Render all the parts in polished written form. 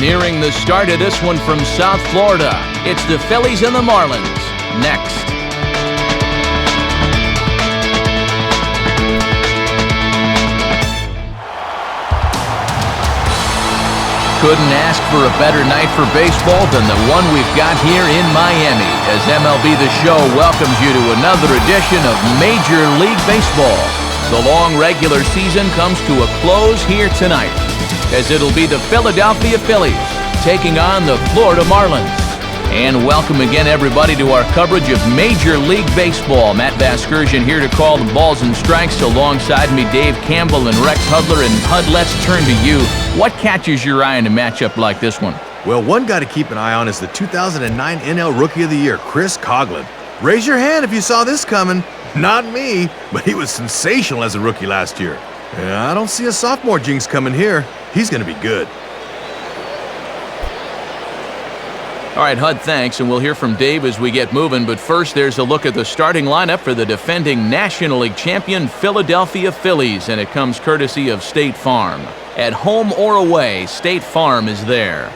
Nearing the start of this one from South Florida, it's the Phillies and the Marlins. Next. Couldn't ask for a better night for baseball than the one we've got here in Miami, as MLB The Show welcomes you to another edition of Major League Baseball. The long regular season comes to a close here tonight, as it'll be the Philadelphia Phillies taking on the Florida Marlins. And welcome again, everybody, to our coverage of Major League Baseball. Matt Vasgersian here to call the balls and strikes. Alongside me, Dave Campbell and Rex Hudler. And Hud, let's turn to you. What catches your eye in a matchup like this one? Well, one guy to keep an eye on is the 2009 NL Rookie of the Year, Chris Coghlan. Raise your hand if you saw this coming. Not me, but he was sensational as a rookie last year. Yeah, I don't see a sophomore jinx coming here. He's going to be good. All right, Hud, thanks, and we'll hear from Dave as we get moving. But first, there's a look at the starting lineup for the defending National League champion Philadelphia Phillies, and it comes courtesy of State Farm. At home or away, State Farm is there.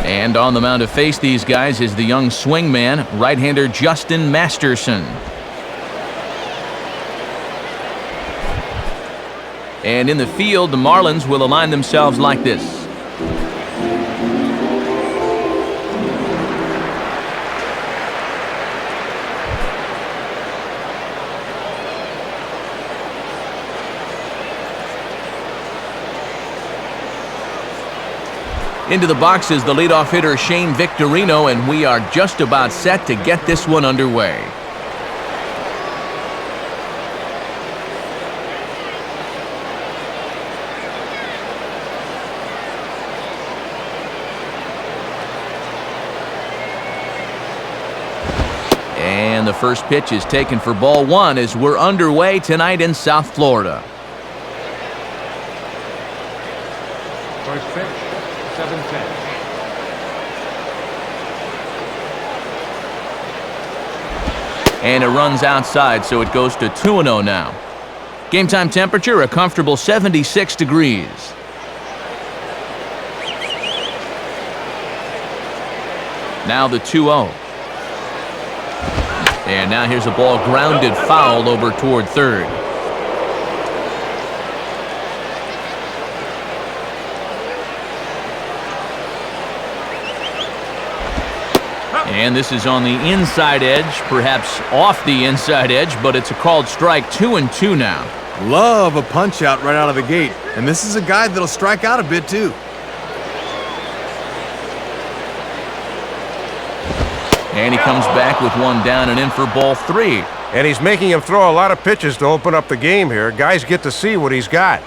And on the mound to face these guys is the young swingman, right-hander Justin Masterson. And in the field, the Marlins will align themselves like this. Into the box is the leadoff hitter Shane Victorino, and we are just about set to get this one underway. And the first pitch is taken for ball one as we're underway tonight in South Florida. First pitch, 7-10. And it runs outside, so it goes to 2-0 now. Game time temperature, a comfortable 76 degrees. Now the 2-0. And now here's a ball grounded foul over toward third. And this is on the inside edge, perhaps off the inside edge, but it's a called strike. 2-2 now. Love a punch out right out of the gate. And this is a guy that'll strike out a bit too. And he comes back with one down and in for ball three. And he's making him throw a lot of pitches to open up the game here. Guys get to see what he's got.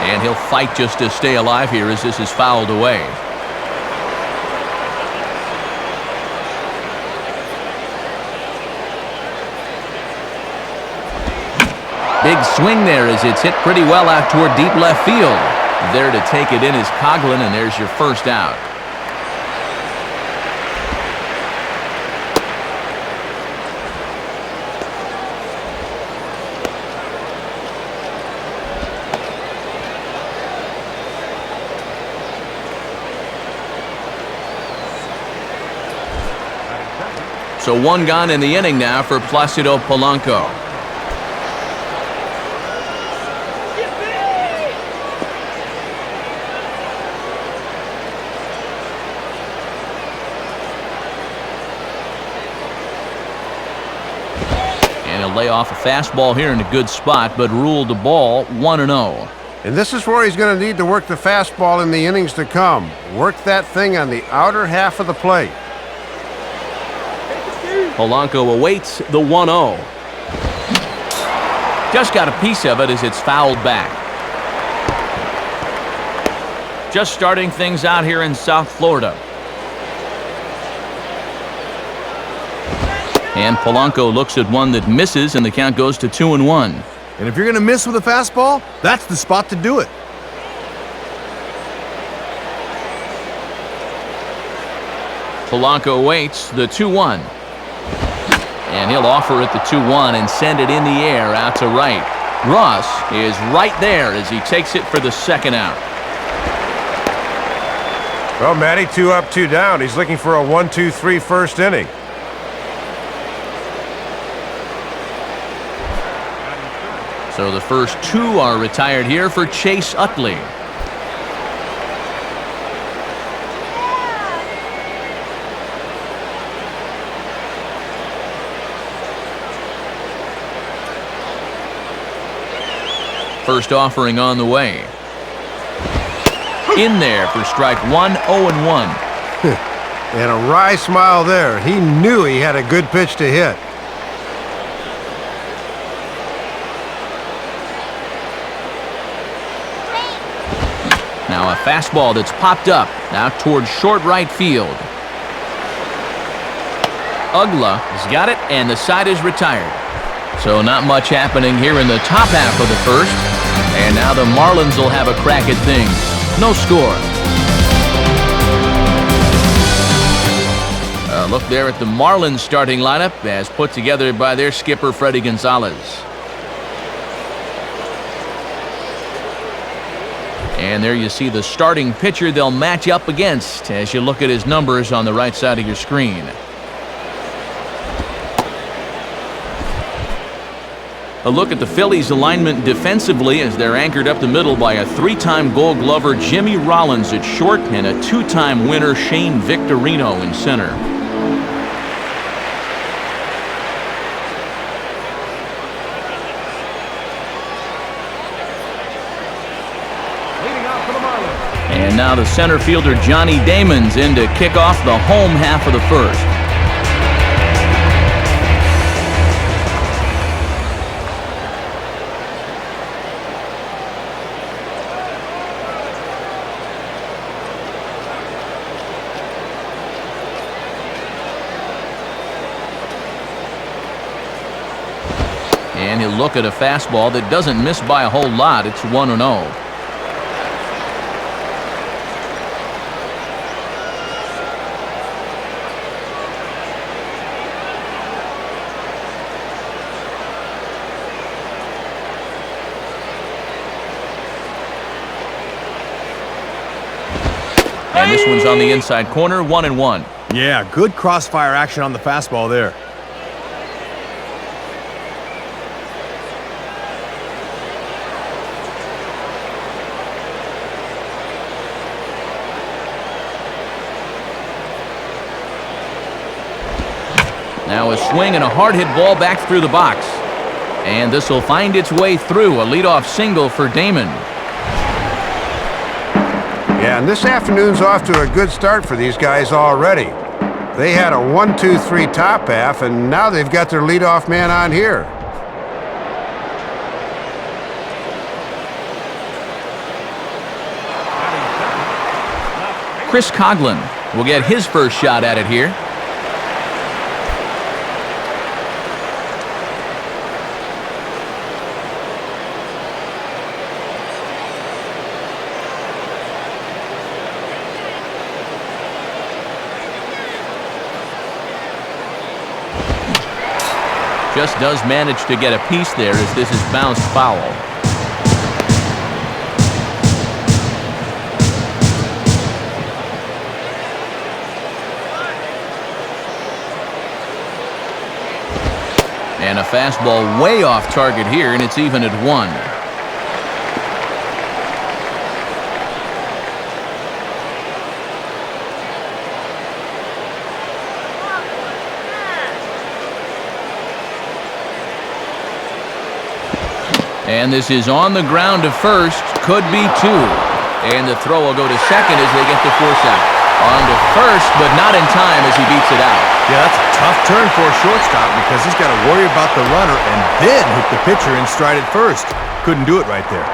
And he'll fight just to stay alive here as this is fouled away. Big swing there as it's hit pretty well out toward deep left field. There to take it in is Coghlan, and there's your first out. So one gone in the inning now for Placido Polanco. Lay off a fastball here in a good spot, but ruled the ball 1-0. And this is where he's going to need to work the fastball in the innings to come. Work that thing on the outer half of the plate. Polanco awaits the 1-0. Just got a piece of it as it's fouled back. Just starting things out here in South Florida. And Polanco looks at one that misses, and the count goes to 2-1. And if you're going to miss with a fastball, that's the spot to do it. Polanco waits the 2-1. And he'll offer it the 2-1 and send it in the air out to right. Ross is right there as he takes it for the second out. Well, Matty, 2 up, 2 down. He's looking for a 1-2-3 first inning. So the first 2 are retired here for Chase Utley. First offering on the way. In there for strike 1, 0-1. And a wry smile there. He knew he had a good pitch to hit. Now a fastball that's popped up out towards short right field. Ugla has got it, and the side is retired. So not much happening here in the top half of the first. And now the Marlins will have a crack at things. No score. A look there at the Marlins starting lineup as put together by their skipper Freddie Gonzalez. And there you see the starting pitcher they'll match up against as you look at his numbers on the right side of your screen. A look at the Phillies' alignment defensively as they're anchored up the middle by a 3-time Gold Glover Jimmy Rollins at short and a 2-time winner Shane Victorino in center. And now the center fielder Johnny Damon's in to kick off the home half of the first. And he'll look at a fastball that doesn't miss by a whole lot. It's 1-0. And this one's on the inside corner, 1-1. Yeah, good crossfire action on the fastball there. Now a swing and a hard hit ball back through the box. And this will find its way through. A leadoff single for Damon. Yeah, and this afternoon's off to a good start for these guys already. They had a 1-2-3 top half, and now they've got their leadoff man on here. Chris Coughlin will get his first shot at it here. Just does manage to get a piece there as this is bounced foul. And a fastball way off target here, and it's even at 1. And this is on the ground to first, could be 2. And the throw will go to second as they get the force out. On to first, but not in time as he beats it out. Yeah, that's a tough turn for a shortstop because he's got to worry about the runner and then hit the pitcher in stride at first. Couldn't do it right there.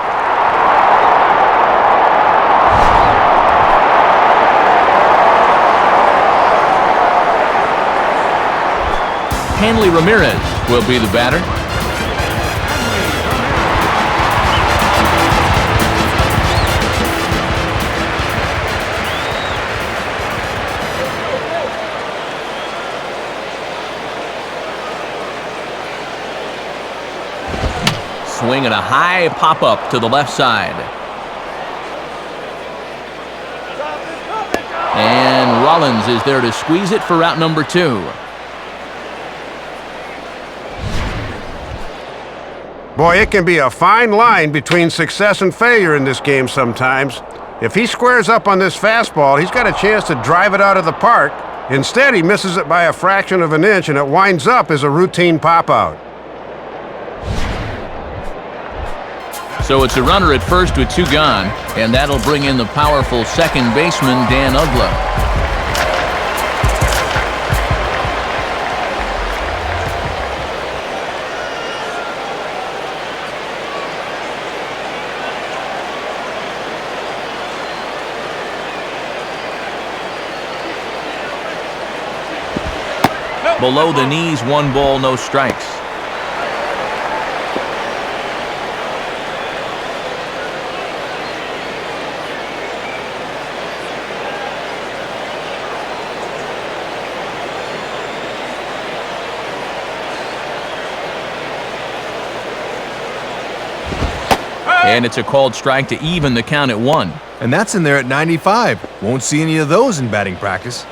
Hanley Ramirez will be the batter. swing and a high pop-up to the left side. And Rollins is there to squeeze it for out number 2. Boy, it can be a fine line between success and failure in this game sometimes. If he squares up on this fastball, he's got a chance to drive it out of the park. Instead, he misses it by a fraction of an inch, and it winds up as a routine pop-out. So it's a runner at first with 2 gone, and that'll bring in the powerful second baseman, Dan Uggla. Below the knees, 1 ball, no strikes. And it's a called strike to even the count at 1. And that's in there at 95. Won't see any of those in batting practice.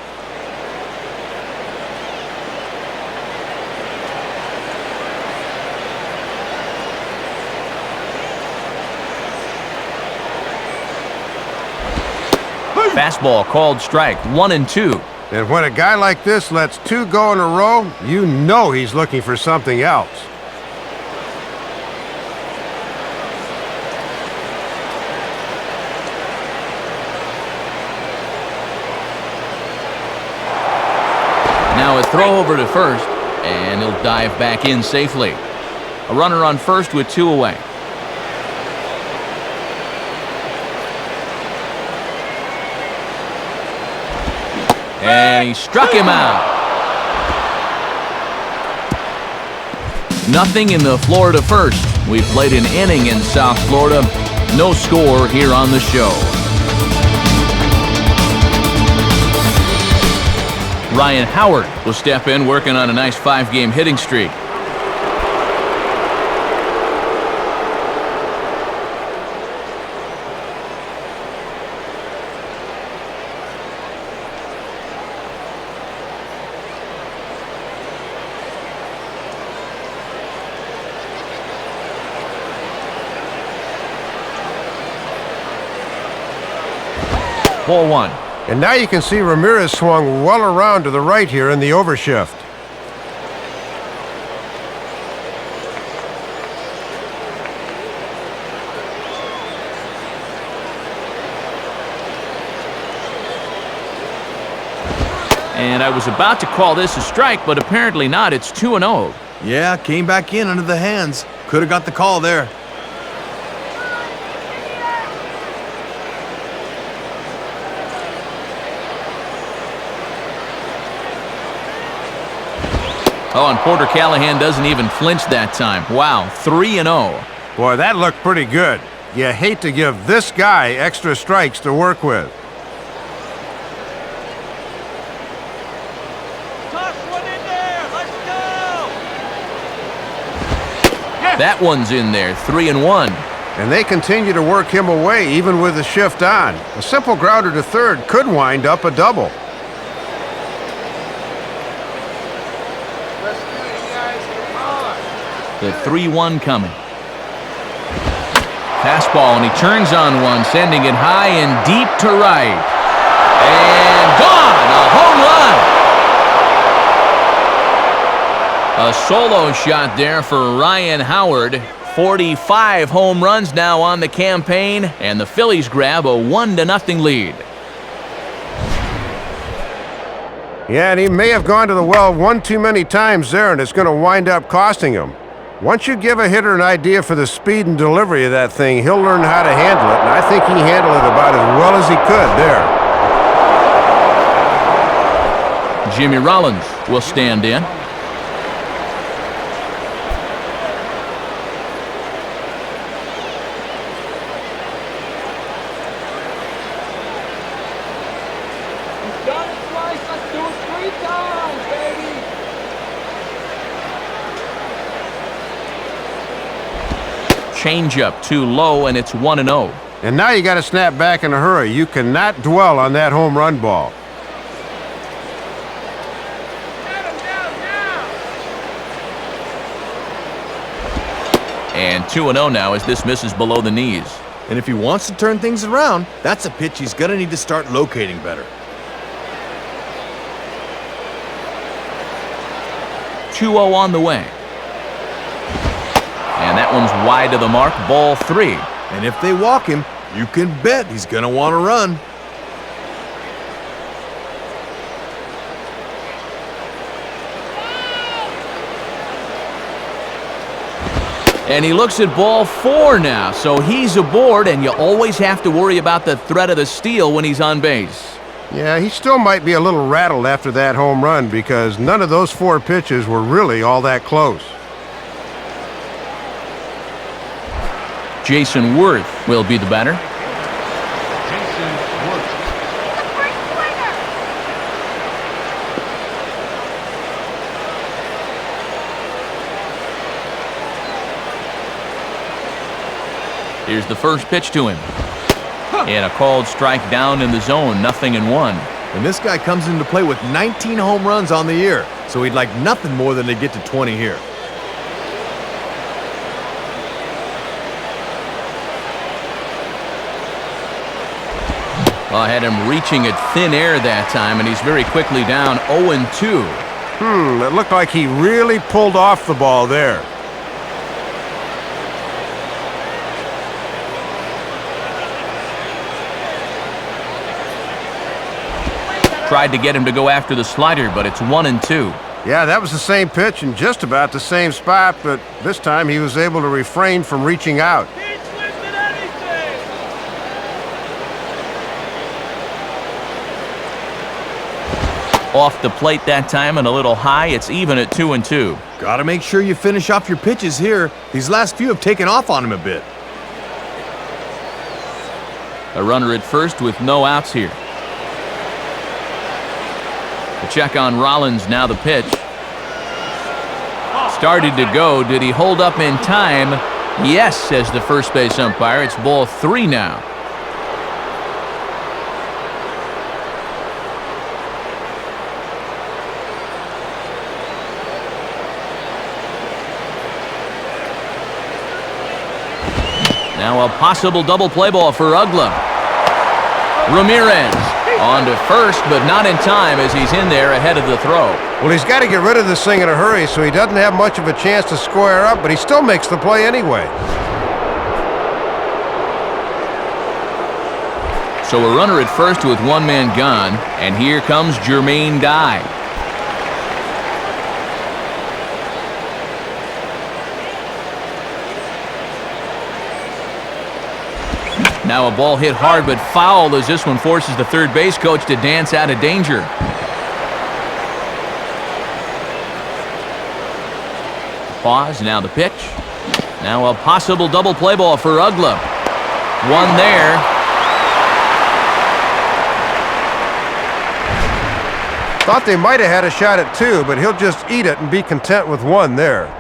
Fastball called strike, 1-2. And when a guy like this lets 2 go in a row, you know he's looking for something else. Now a throw over to first, and he'll dive back in safely. A runner on first with 2 away. And he struck him out. Nothing in the Florida first. We've played an inning in South Florida. No score here on the show. Ryan Howard will step in, working on a nice 5-game hitting streak. Ball 1. And now you can see Ramirez swung well around to the right here in the overshift. And I was about to call this a strike, but apparently not. It's 2-0. Yeah, came back in under the hands. Could have got the call there. Oh, and Porter Callahan doesn't even flinch that time. Wow, 3-0. Boy, that looked pretty good. You hate to give this guy extra strikes to work with. Toss one in there. Let's go. That one's in there, 3-1. And they continue to work him away even with the shift on. A simple grounder to third could wind up a double. The 3-1 coming. Fastball, and he turns on one, sending it high and deep to right. And gone! A home run! A solo shot there for Ryan Howard. 45 home runs now on the campaign, and the Phillies grab a 1-0 lead. Yeah, and he may have gone to the well one too many times there, and it's going to wind up costing him. Once you give a hitter an idea for the speed and delivery of that thing, he'll learn how to handle it, and I think he handled it about as well as he could there. Jimmy Rollins will stand in. Done it twice. Let's do it 3 times, baby. changeup too low, and it's 1-0. And now you got to snap back in a hurry. You cannot dwell on that home run ball. And 2-0 now as this misses below the knees. And if he wants to turn things around, that's a pitch he's going to need to start locating better. 2-0 on the way. And that one's wide of the mark, ball 3. And if they walk him, you can bet he's going to want to run. And he looks at ball 4 now, so he's aboard, and you always have to worry about the threat of the steal when he's on base. Yeah, he still might be a little rattled after that home run because none of those 4 pitches were really all that close. Jason Worth will be the batter. Here's the first pitch to him. And a called strike down in the zone, 0-1. And this guy comes into play with 19 home runs on the year, so he'd like nothing more than to get to 20 here. Well, I had him reaching at thin air that time, and he's very quickly down 0-2. It looked like he really pulled off the ball there. Tried to get him to go after the slider, but it's 1-2. Yeah, that was the same pitch in just about the same spot, but this time he was able to refrain from reaching out. Off the plate that time and a little high. It's even at 2-2. Got to make sure you finish off your pitches here. These last few have taken off on him a bit. A runner at first with no outs here. The check on Rollins, now the pitch. Started to go. Did he hold up in time? Yes, says the first base umpire. It's ball 3 now. Now a possible double play ball for Ugla. Ramirez on to first, but not in time as he's in there ahead of the throw. Well, he's got to get rid of this thing in a hurry, so he doesn't have much of a chance to square up, but he still makes the play anyway. So a runner at first with one man gone, and here comes Jermaine Dye. Now a ball hit hard but foul as this one forces the third base coach to dance out of danger. Pause, now the pitch. Now a possible double play ball for Ugla. One there. Thought they might have had a shot at 2, but he'll just eat it and be content with 1 there.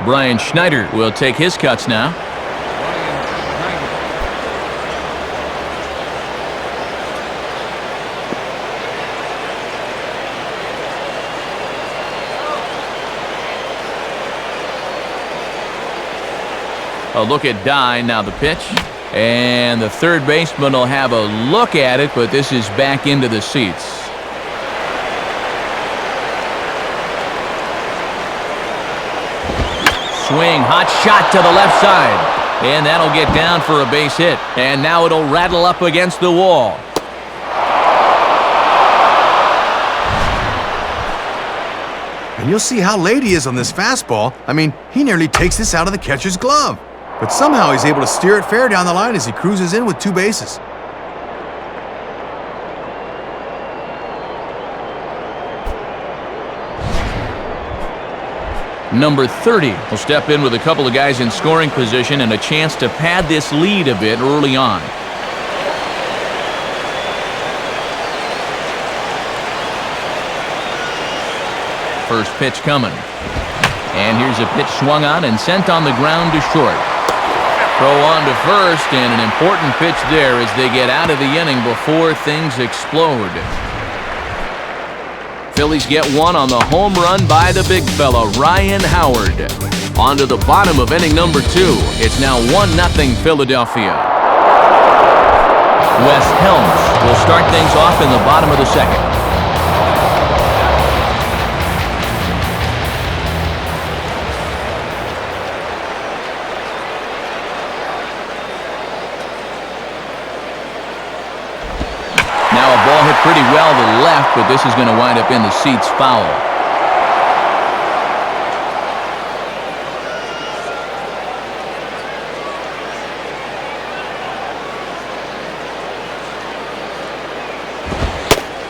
Brian Schneider will take his cuts now. A look at Dye, now the pitch. And the third baseman will have a look at it, but this is back into the seats. Swing, hot shot to the left side. And that'll get down for a base hit. And now it'll rattle up against the wall. And you'll see how late he is on this fastball. I mean, he nearly takes this out of the catcher's glove. But somehow he's able to steer it fair down the line as he cruises in with 2 bases. Number 30 will step in with a couple of guys in scoring position and a chance to pad this lead a bit early on. First pitch coming. And here's a pitch swung on and sent on the ground to short. Throw on to first, and an important pitch there as they get out of the inning before things explode. Phillies get one on the home run by the big fella, Ryan Howard. On to the bottom of inning number 2. It's now 1-0 Philadelphia. Wes Helms will start things off in the bottom of the second. Now a ball hit pretty well to the left, but this is going to wind up in the seats foul.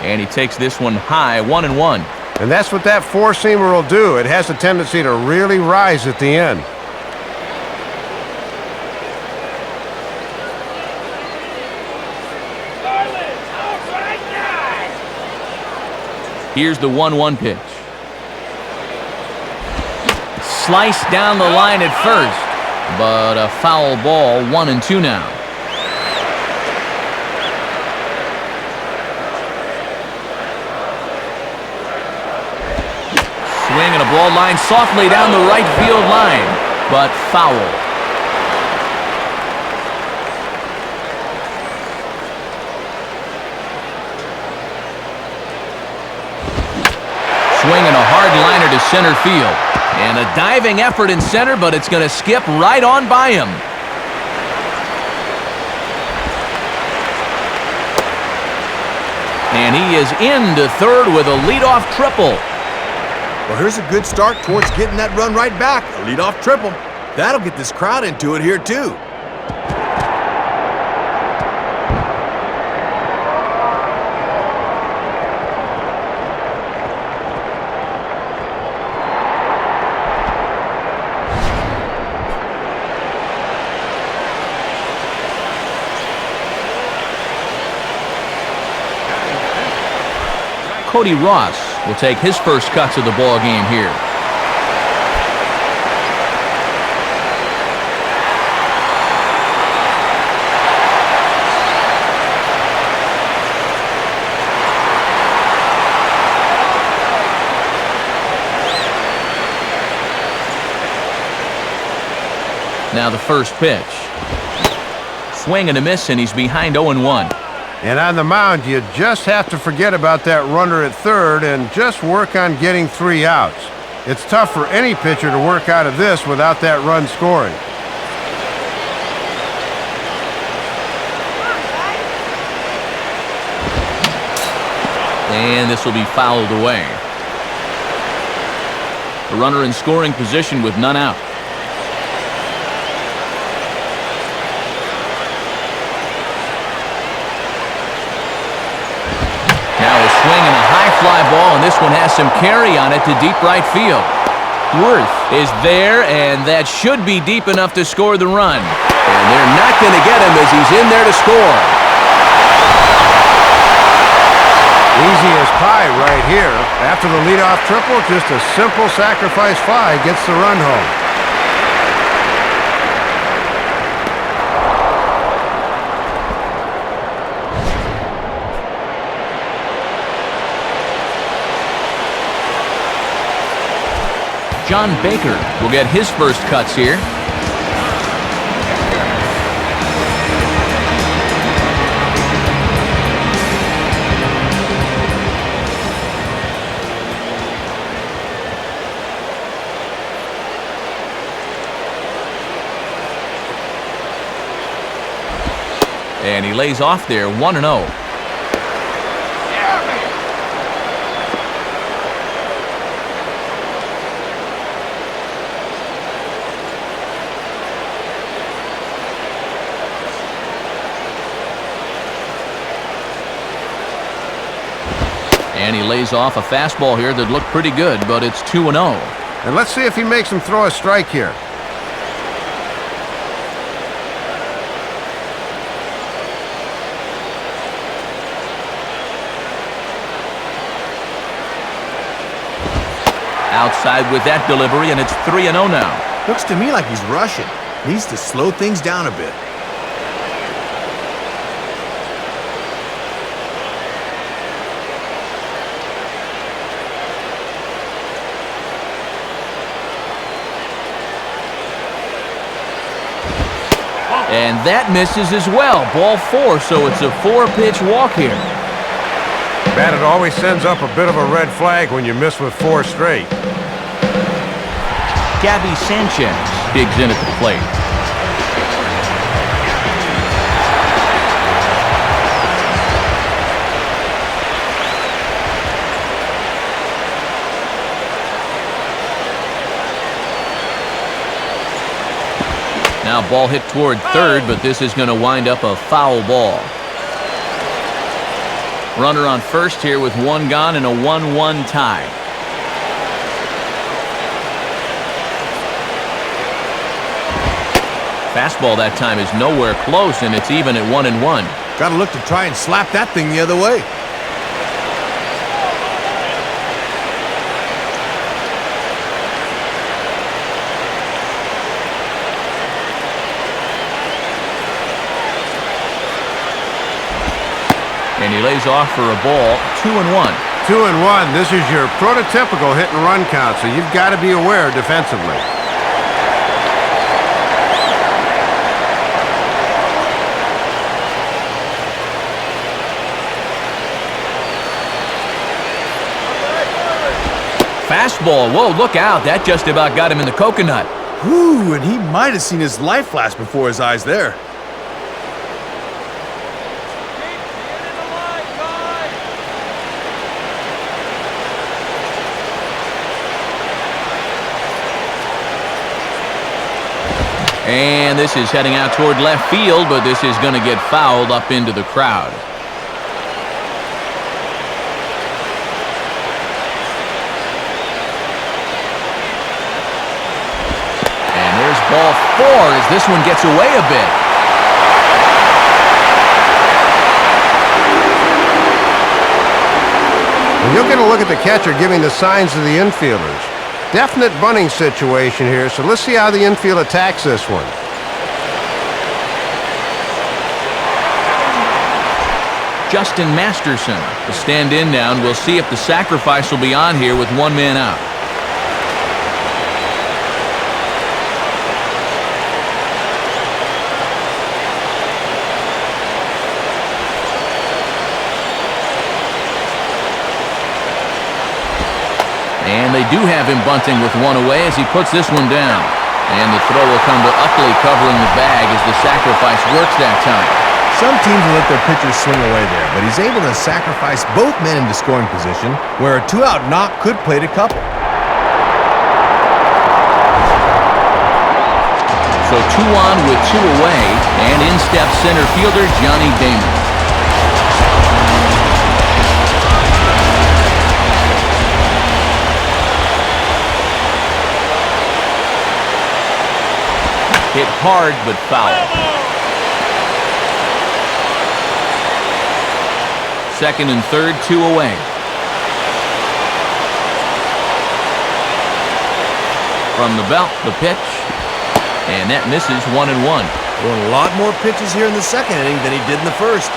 And he takes this one high, 1-1. And that's what that four-seamer will do. It has a tendency to really rise at the end. Here's the 1-1 pitch. Sliced down the line at first, but a foul ball, 1-2 now. Swing and a ball line softly down the right field line, but foul. Swinging a hard liner to center field. And a diving effort in center, but it's going to skip right on by him. And he is into third with a leadoff triple. Well, here's a good start towards getting that run right back. A leadoff triple. That'll get this crowd into it here, too. Cody Ross will take his first cuts of the ball game here. Now the first pitch. Swing and a miss, and he's behind 0-1. And on the mound, you just have to forget about that runner at third and just work on getting 3 outs. It's tough for any pitcher to work out of this without that run scoring. And this will be fouled away. The runner in scoring position with none out. Swing and a high fly ball, and this one has some carry on it to deep right field. Worth is there, and that should be deep enough to score the run. And they're not going to get him as he's in there to score. Easy as pie right here. After the leadoff triple, just a simple sacrifice fly gets the run home. John Baker will get his first cuts here. And he lays off there, 1-0. And he lays off a fastball here that looked pretty good, but it's 2-0. And let's see if he makes him throw a strike here. Outside with that delivery, and it's 3-0 now. Looks to me like he's rushing. Needs to slow things down a bit. And that misses as well. Ball 4, so it's a 4-pitch walk here. Man, it always sends up a bit of a red flag when you miss with 4 straight. Gabby Sanchez digs in at the plate. Now ball hit toward third, but this is going to wind up a foul ball. Runner on first here with 1 gone and a 1-1 tie. Fastball that time is nowhere close, and it's even at 1-1. Gotta look to try and slap that thing the other way. And he lays off for a ball, 2-1. 2-1. This is your prototypical hit and run count, so you've got to be aware defensively. Fastball. Whoa, look out. That just about got him in the coconut. Whew, and he might have seen his life flash before his eyes there. And this is heading out toward left field, but this is going to get fouled up into the crowd. And there's ball 4 as this one gets away a bit. And you'll get a look at the catcher giving the signs to the infielders. Definite bunting situation here, so let's see how the infield attacks this one. Justin Masterson to stand in now, and we'll see if the sacrifice will be on here with 1 man out. And they do have him bunting with 1 away as he puts this one down. And the throw will come to Upley covering the bag as the sacrifice works that time. Some teams will let their pitchers swing away there, but he's able to sacrifice both men into scoring position, where a 2-out knock could play to couple. So 2 on with 2 away, and in steps center fielder Johnny Damon. Hit hard, but foul. Second and third, 2 away. From the belt, the pitch. And that misses 1-1. Throwing a lot more pitches here in the second inning than he did in the first.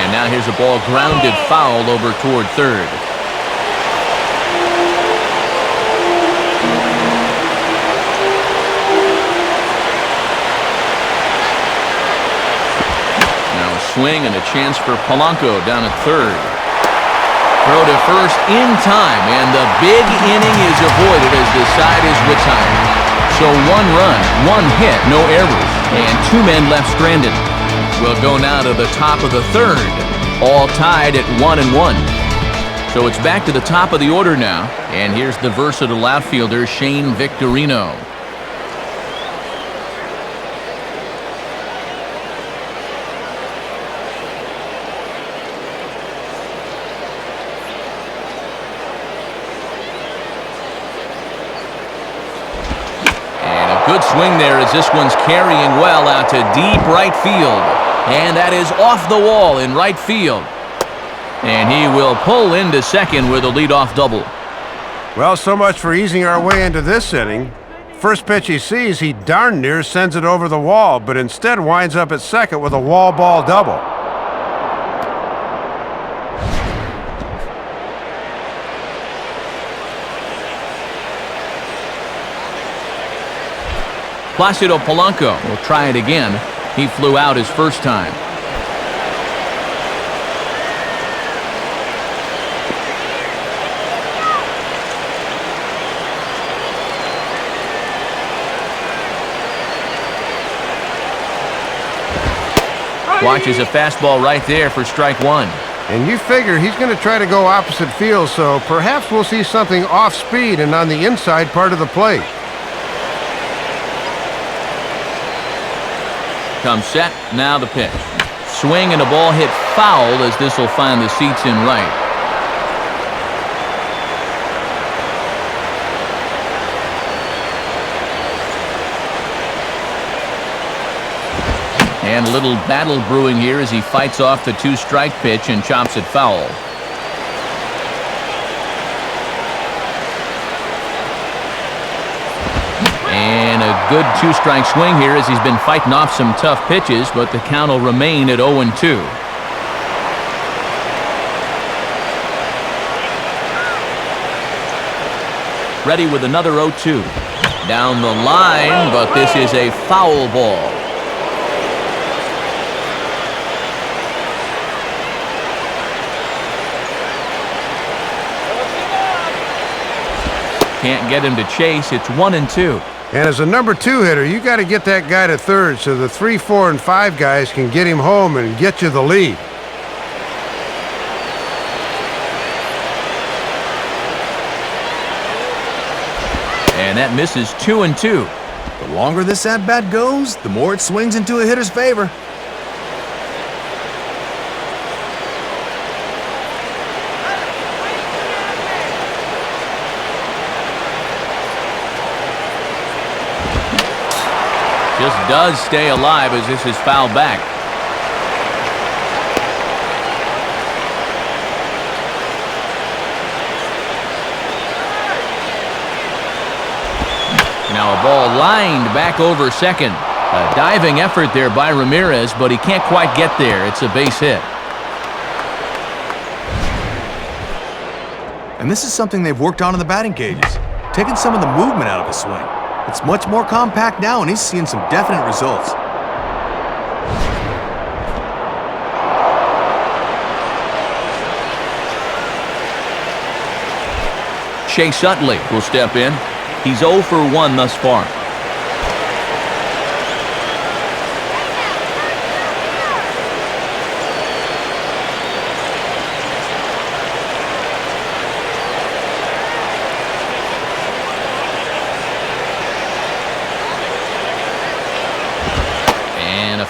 Now here's a ball grounded foul over toward third. Now a swing and a chance for Polanco down at third. Throw to first in time, and the big inning is avoided as the side is retired. So 1 run, 1 hit, no errors, and 2 men left stranded. We'll go now to the top of the third, all tied at 1-1. So it's back to the top of the order now, and here's the versatile outfielder Shane Victorino. good swing there as this one's carrying well out to deep right field. And that is off the wall in right field. And he will pull into second with a leadoff double. Well, so much for easing our way into this inning. First pitch he sees, he darn near sends it over the wall, but instead winds up at second with a wall ball double. Placido Polanco will try it again. He flew out his first time. Watches a fastball right there for strike one. And you figure he's going to try to go opposite field, so perhaps we'll see something off speed and on the inside part of the plate. Comes set, now the pitch. Swing and a ball hit foul as this will find the seats in right. And a little battle brewing here as he fights off the two-strike pitch and chops it foul. And a good two-strike swing here as he's been fighting off some tough pitches, but the count will remain at 0-2. Ready with another 0-2. Down the line, but this is a foul ball. Can't get him to chase. It's 1-2. And as a number 2 hitter, you got to get that guy to third so the 3, 4, and 5 guys can get him home and get you the lead. And that misses 2-2. The longer this at-bat goes, the more it swings into a hitter's favor. Just does stay alive as this is fouled back. Now a ball lined back over second. A diving effort there by Ramirez, but he can't quite get there. It's a base hit. And this is something they've worked on in the batting cages, taking some of the movement out of his swing. It's much more compact now, and he's seeing some definite results. Chase Utley will step in. He's 0 for 1 thus far.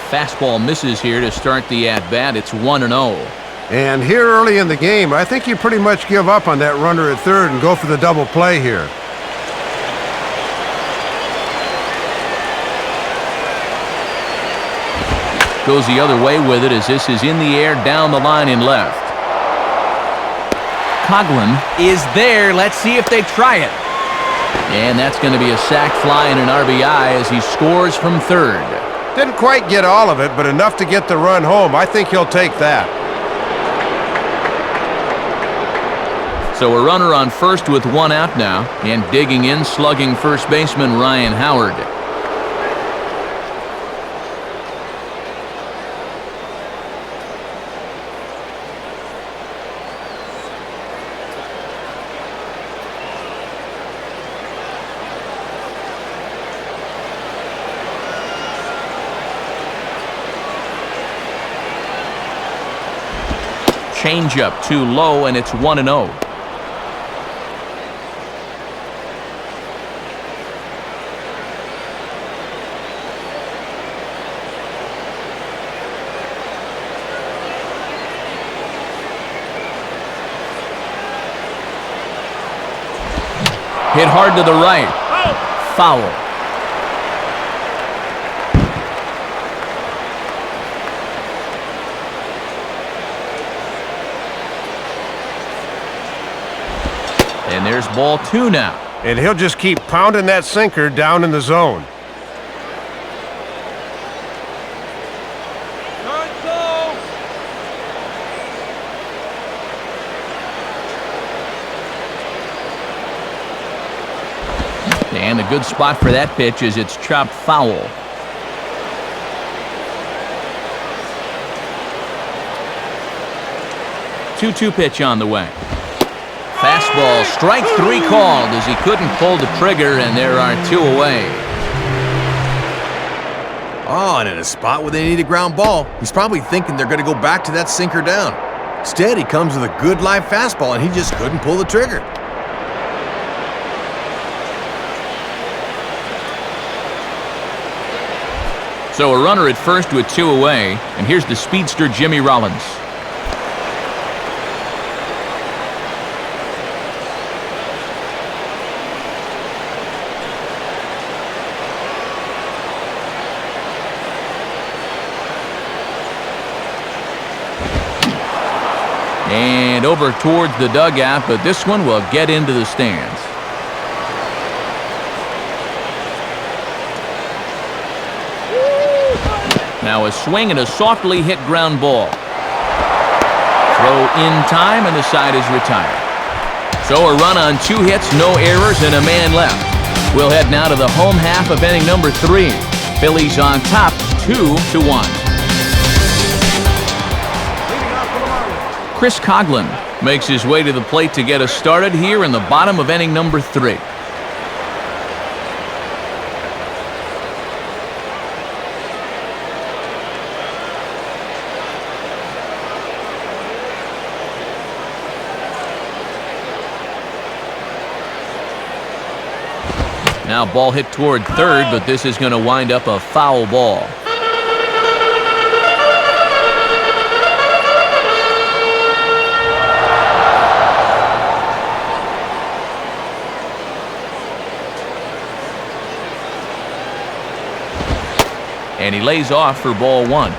Fastball misses here to start the at-bat. It's 1-0. And here early in the game, I think you pretty much give up on that runner at third and go for the double play here. Goes the other way with it as this is in the air down the line in left. Coghlan is there. Let's see if they try it. And that's going to be a sac fly and an RBI as he scores from third. Didn't quite get all of it, but enough to get the run home. I think he'll take that. So a runner on first with 1 out now, and digging in, slugging first baseman Ryan Howard. Changeup too low, and it's 1-0. Hit hard to the right. Foul. And there's ball 2 now. And he'll just keep pounding that sinker down in the zone. And a good spot for that pitch as it's chopped foul. 2-2 pitch on the way. Fastball, strike 3 called as he couldn't pull the trigger, and there are 2 away. Oh, and in a spot where they need a ground ball, he's probably thinking they're going to go back to that sinker down. Instead, he comes with a good live fastball, and he just couldn't pull the trigger. So a runner at first with 2 away, and here's the speedster Jimmy Rollins. And over towards the dugout, but this one will get into the stands. Now a swing and a softly hit ground ball. Throw in time, and the side is retired. So a run on 2 hits, no errors, and a man left. We'll head now to the home half of inning number 3. Phillies on top, 2-1. Chris Coghlan makes his way to the plate to get us started here in the bottom of inning number 3. Now ball hit toward third, but this is going to wind up a foul ball. And he lays off for ball 1.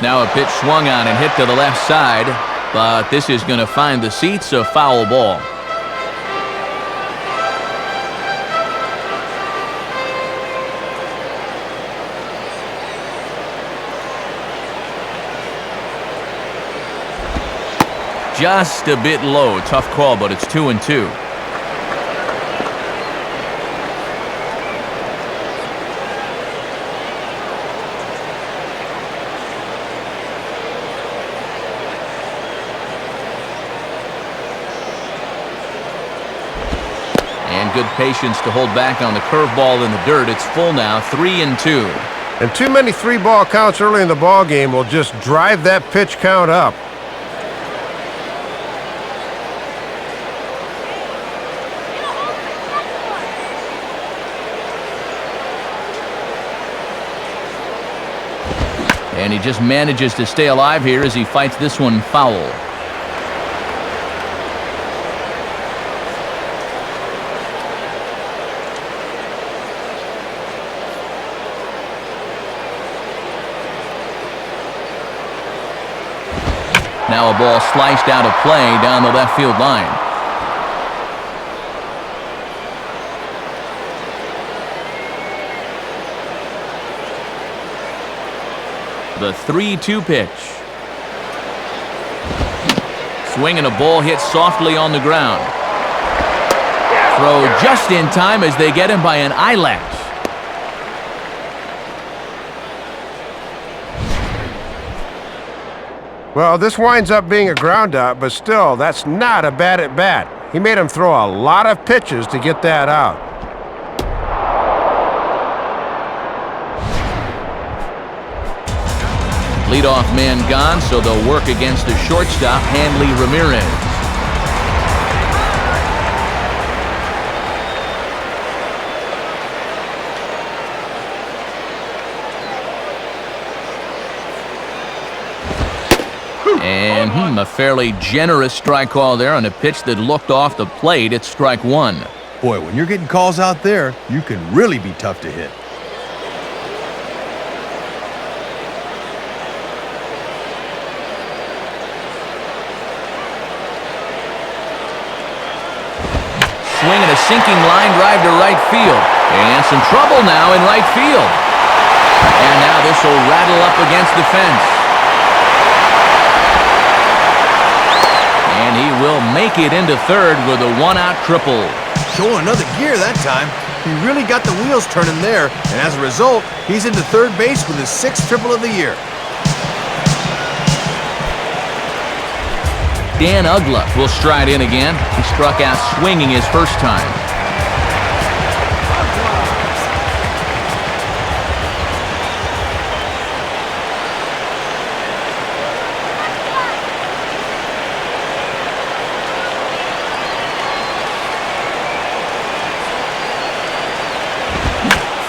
Now a pitch swung on and hit to the left side, but this is going to find the seats, a foul ball. Just a bit low. Tough call, but it's 2-2. And good patience to hold back on the curveball in the dirt. It's full now, 3-2. And too many 3-ball counts early in the ball game will just drive that pitch count up. And he just manages to stay alive here as he fights this one foul. Now a ball sliced out of play down the left field line. The 3-2 pitch. Swing and a ball hit softly on the ground. Throw just in time as they get him by an eyelash. Well, this winds up being a ground out, but still, that's not a bad at bat. He made him throw a lot of pitches to get that out. Leadoff man gone, so they'll work against the shortstop, Hanley Ramirez. And A fairly generous strike call there on a pitch that looked off the plate. It's strike one. Boy, when you're getting calls out there, you can really be tough to hit. Swinging a sinking line drive to right field. And some trouble now in right field. And now this will rattle up against the fence. And he will make it into third with a one-out triple. Showing another gear that time. He really got the wheels turning there, and as a result, he's into third base with his 6th triple of the year. Dan Uggla will stride in again. He struck out swinging his first time.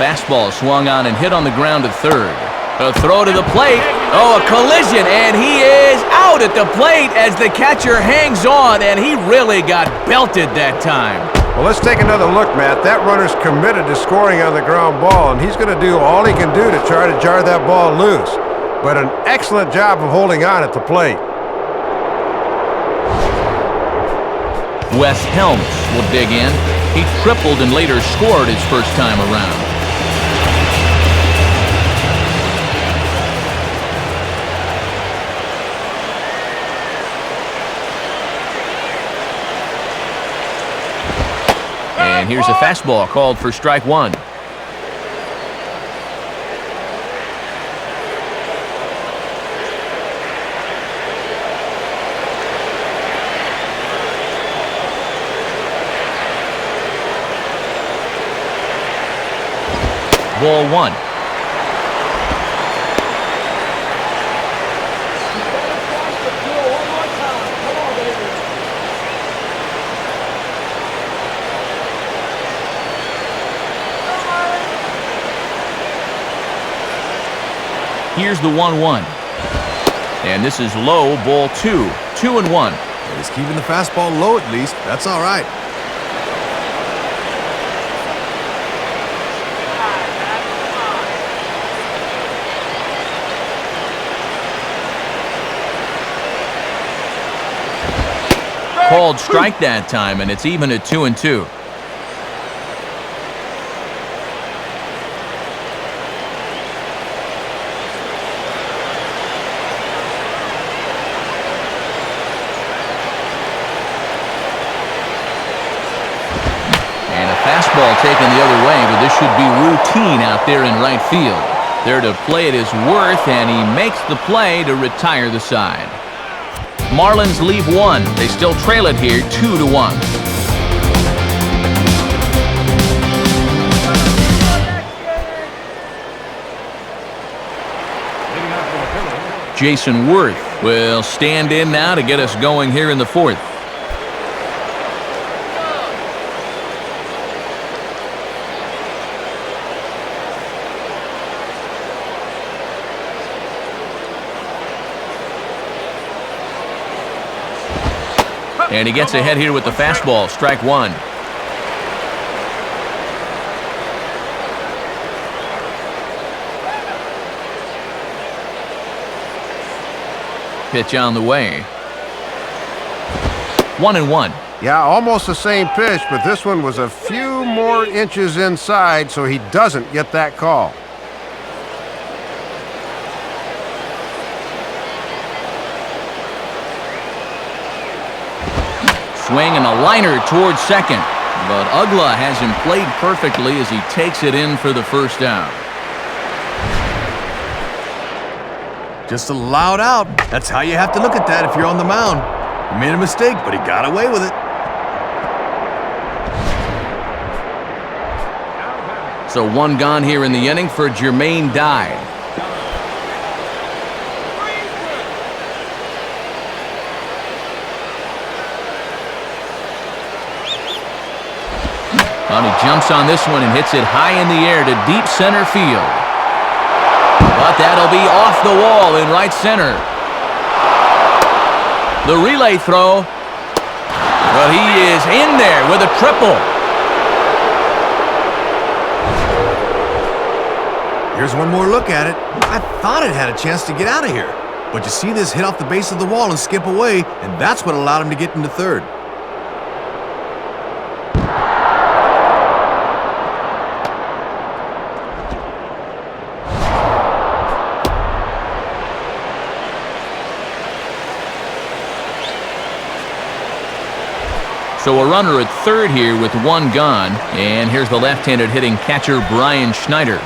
Fastball swung on and hit on the ground to third. A throw to the plate. Oh, a collision, and he is out at the plate as the catcher hangs on, and he really got belted that time. Well, let's take another look, Matt. That runner's committed to scoring on the ground ball, and he's going to do all he can do to try to jar that ball loose. But an excellent job of holding on at the plate. Wes Helms will dig in. He tripled and later scored his first time around. And here's a fastball called for strike one. Ball one. Here's the 1-1. And this is low, ball two. 2-1. He's keeping the fastball low at least. That's all right. Called strike that time, and it's even at 2-2. Fastball taken the other way, but this should be routine out there in right field. There to play it is Worth, and he makes the play to retire the side. Marlins leave one. They still trail it here 2-1. Jason Worth will stand in now to get us going here in the fourth. And he gets ahead here with the fastball, strike one. Pitch on the way. 1-1. Yeah, almost the same pitch, but this one was a few more inches inside, so he doesn't get that call. Swing and a liner towards second. But Uggla has him played perfectly as he takes it in for the first down. Just allowed out. That's how you have to look at that if you're on the mound. He made a mistake, but he got away with it. So one gone here in the inning for Jermaine Dye. And he jumps on this one and hits it high in the air to deep center field. But that'll be off the wall in right center. The relay throw. Well, he is in there with a triple. Here's one more look at it. I thought it had a chance to get out of here. But you see this hit off the base of the wall and skip away, and that's what allowed him to get into third. So a runner at third here with one gone. And here's the left-handed hitting catcher, Brian Schneider.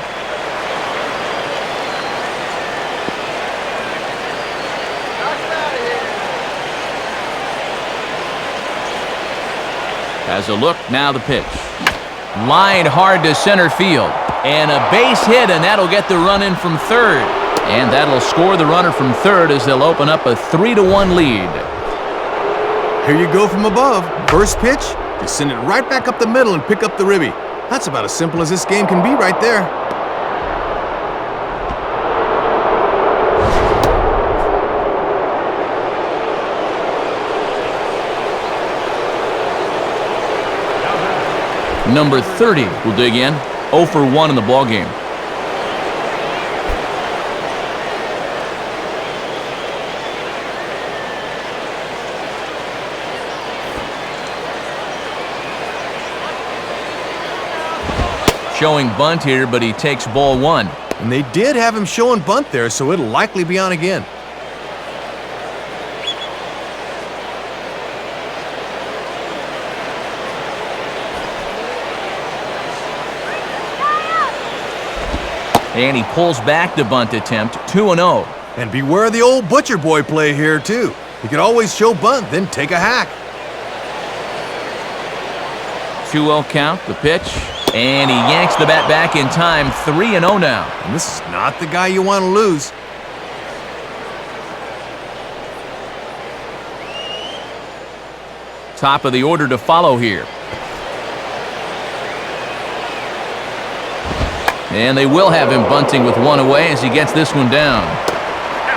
Has a look, now the pitch. Lined hard to center field. And a base hit, and that'll get the run in from third. And that'll score the runner from third as they'll open up a 3-1 lead. Here you go from above. First pitch, just send it right back up the middle and pick up the ribby. That's about as simple as this game can be right there. Number 30 will dig in. 0 for 1 in the ballgame. Showing bunt here, but he takes ball 1. And they did have him showing bunt there, so it'll likely be on again. And he pulls back the bunt attempt, 2-0. And beware the old butcher boy play here, too. He could always show bunt, then take a hack. 2-0 count, the pitch. And he yanks the bat back in time, 3-0 now. And this is not the guy you want to lose. Top of the order to follow here. And they will have him bunting with one away as he gets this one down.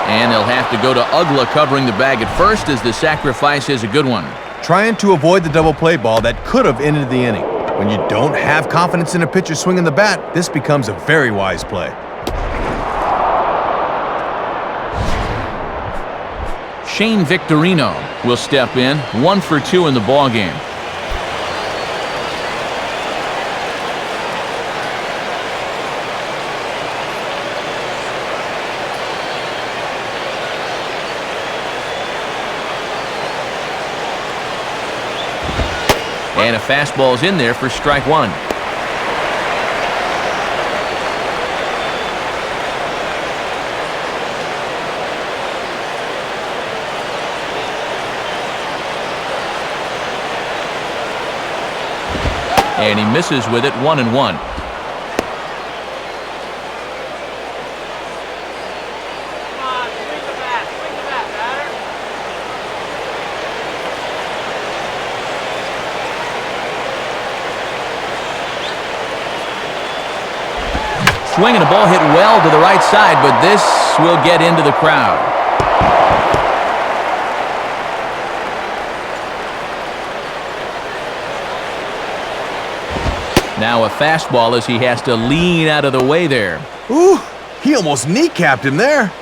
And they'll have to go to Ugla covering the bag at first as the sacrifice is a good one. Trying to avoid the double play ball that could have ended the inning. When you don't have confidence in a pitcher swinging the bat, this becomes a very wise play. Shane Victorino will step in, 1 for 2 in the ballgame. And a fastball's in there for strike 1. And he misses with it, 1-1. Swinging a ball hit well to the right side, but this will get into the crowd. Now a fastball as he has to lean out of the way there. Ooh, he almost kneecapped him there.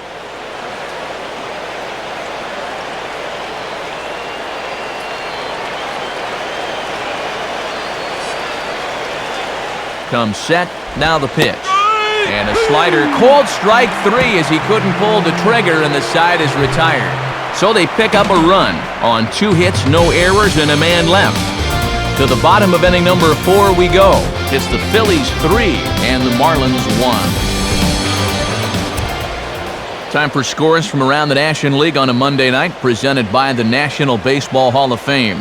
Comes set, now the pitch. And a slider, called strike 3 as he couldn't pull the trigger and the side is retired. So they pick up a run on 2 hits, no errors, and a man left. To the bottom of inning number 4 we go. It's the Phillies 3 and the Marlins 1. Time for scores from around the National League on a Monday night, presented by the National Baseball Hall of Fame.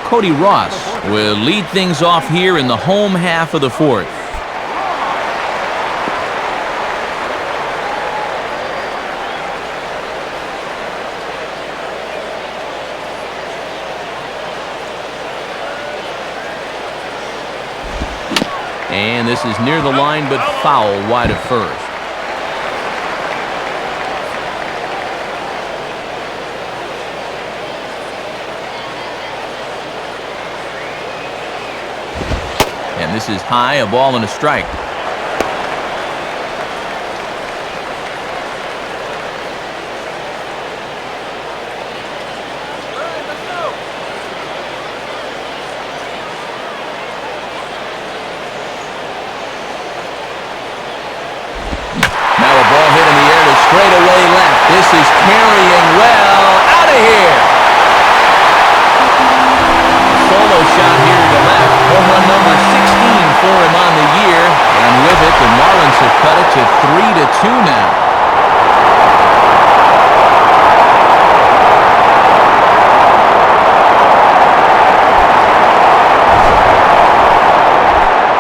Cody Ross will lead things off here in the home half of the 4th. and this is near the line but foul wide of first. And this is high, a ball and a strike. Straightaway left. This is carrying well. Out of here. A solo shot here to the left. Home run number 16 for him on the year. And with it, the Marlins have cut it to 3-2 now.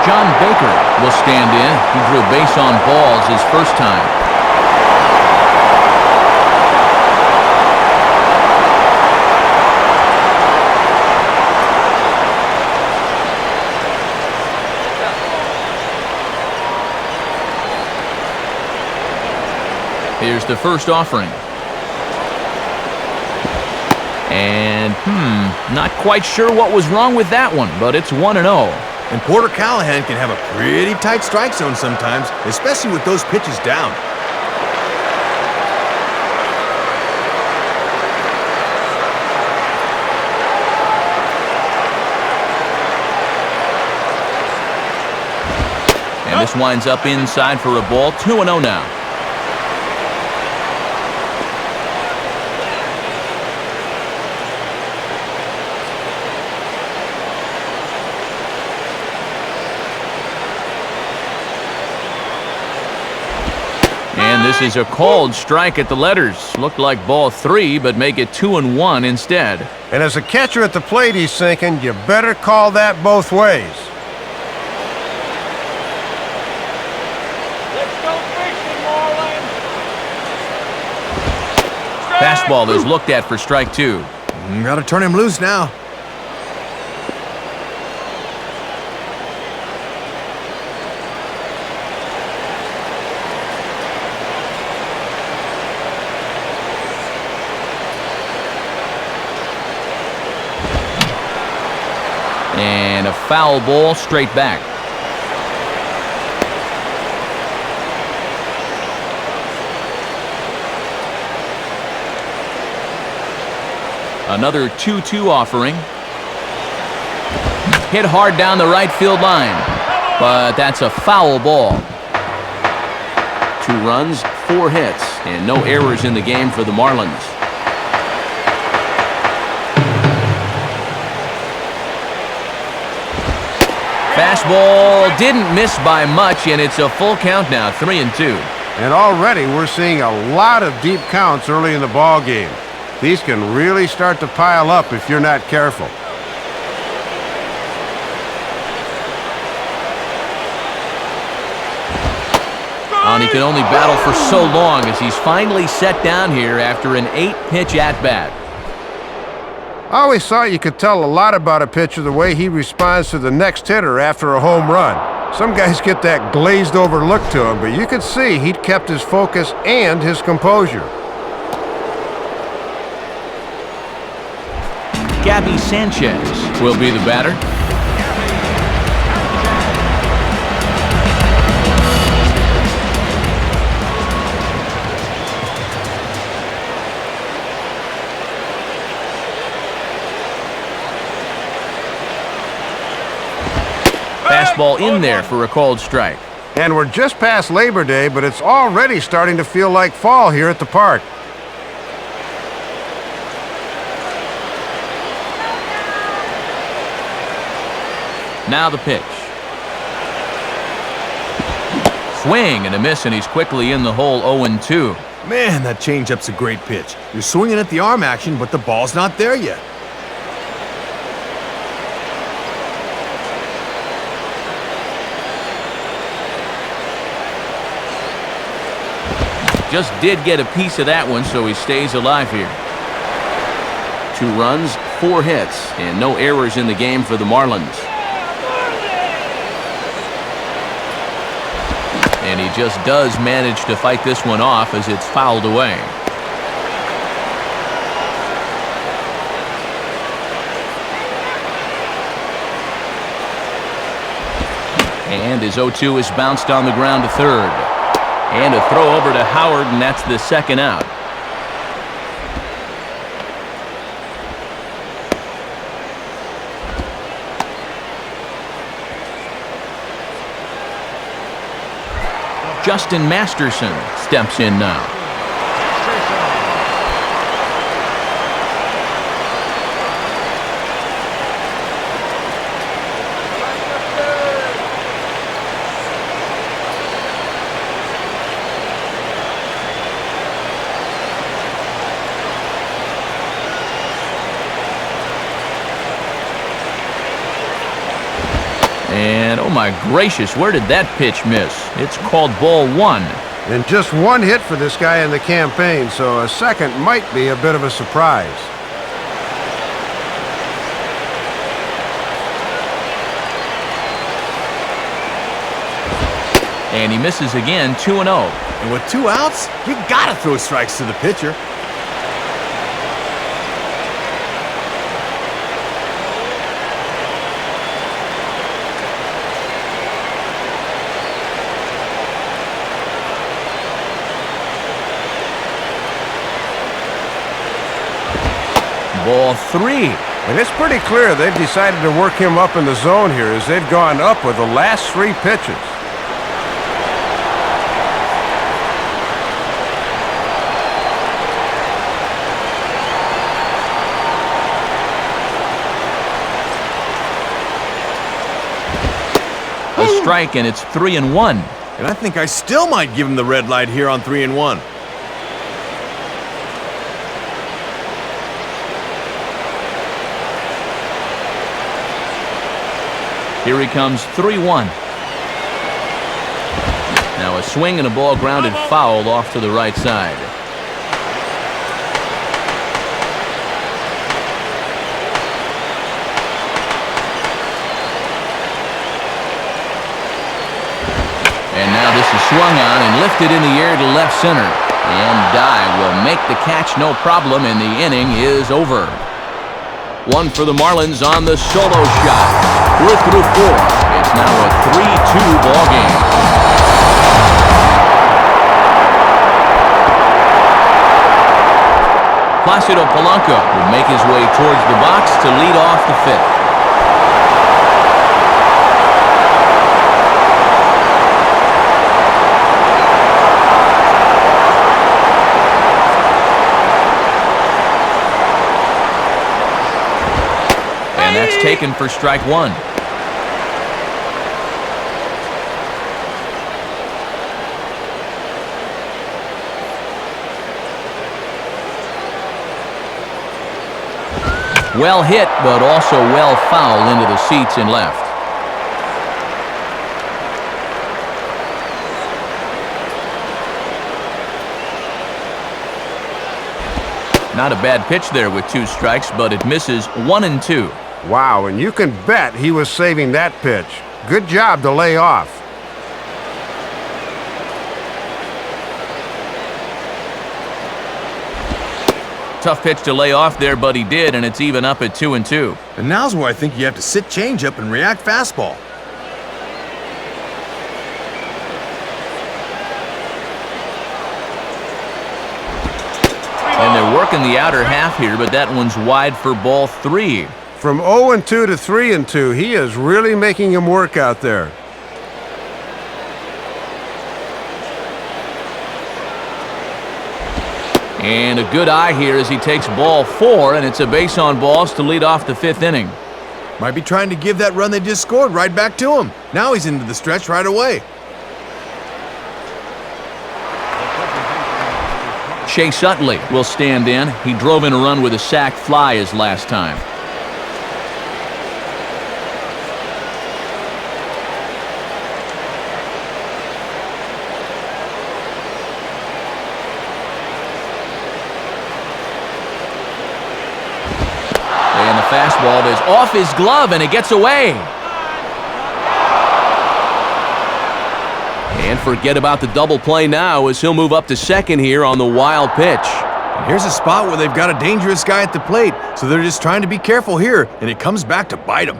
John Baker will stand in. He drew base on balls his first time. Here's the first offering. And, not quite sure what was wrong with that one, but it's 1-0. And Porter Callahan can have a pretty tight strike zone sometimes, especially with those pitches down. And this winds up inside for a ball. 2-0 now. This is a called strike at the letters. Looked like ball 3, but make it 2-1 instead. And as a catcher at the plate, he's thinking, you better call that both ways. Let's go fishing, Marlins. Fastball is looked at for strike 2. Got to turn him loose now. And a foul ball straight back. Another 2-2 offering. Hit hard down the right field line, but that's a foul ball. 2 runs, 4 hits, and no errors in the game for the Marlins. Fastball didn't miss by much, and it's a full count now, 3-2. And already we're seeing a lot of deep counts early in the ball game. These can really start to pile up if you're not careful. And he can only battle for so long as he's finally set down here after an 8-pitch at-bat. I always thought you could tell a lot about a pitcher the way he responds to the next hitter after a home run. Some guys get that glazed over look to him, but you could see he'd kept his focus and his composure. Gabby Sanchez will be the batter. Fastball in there for a called strike. And we're just past Labor Day, but it's already starting to feel like fall here at the park. Now the pitch. Swing and a miss, and he's quickly in the hole. 0-2. Man, that changeup's a great pitch. You're swinging at the arm action, but the ball's not there yet. Just did get a piece of that one, so he stays alive here. 2 runs, 4 hits, and no errors in the game for the Marlins. And he just does manage to fight this one off as it's fouled away. And his 0-2 is bounced on the ground to third. And a throw over to Howard, and that's the second out. Justin Masterson steps in now. And oh my gracious, where did that pitch miss? It's called ball one. And just one hit for this guy in the campaign, so a second might be a bit of a surprise. And he misses again, 2-0. And with 2 outs, you gotta throw strikes to the pitcher. Ball 3. And it's pretty clear they've decided to work him up in the zone here as they've gone up with the last 3 pitches. A strike, and it's 3-1. And I think I still might give him the red light here on 3-1. Here he comes, 3-1. Now a swing and a ball grounded foul off to the right side. And now this is swung on and lifted in the air to left center. And Dye will make the catch no problem, and the inning is over. One for the Marlins on the solo shot. We're through 4. It's now a 3-2 ball game. Placido Polanco will make his way towards the box to lead off the 5th. And that's taken for strike 1. Well hit, but also well fouled into the seats and left. Not a bad pitch there with 2 strikes, but it misses 1-2. Wow, and you can bet he was saving that pitch. Good job to lay off. Tough pitch to lay off there, but he did, and it's even up at 2-2. And now's where I think you have to sit changeup and react fastball. And they're working the outer half here, but that one's wide for ball 3. From 0-2 to 3-2, he is really making him work out there. And a good eye here as he takes ball 4, and it's a base on balls to lead off the 5th inning. Might be trying to give that run they just scored right back to him. Now he's into the stretch right away. Chase Utley will stand in. He drove in a run with a sac fly his last time. And the fastball is off his glove, and it gets away. And forget about the double play now as he'll move up to second here on the wild pitch. And here's a spot where they've got a dangerous guy at the plate, so they're just trying to be careful here, and it comes back to bite them.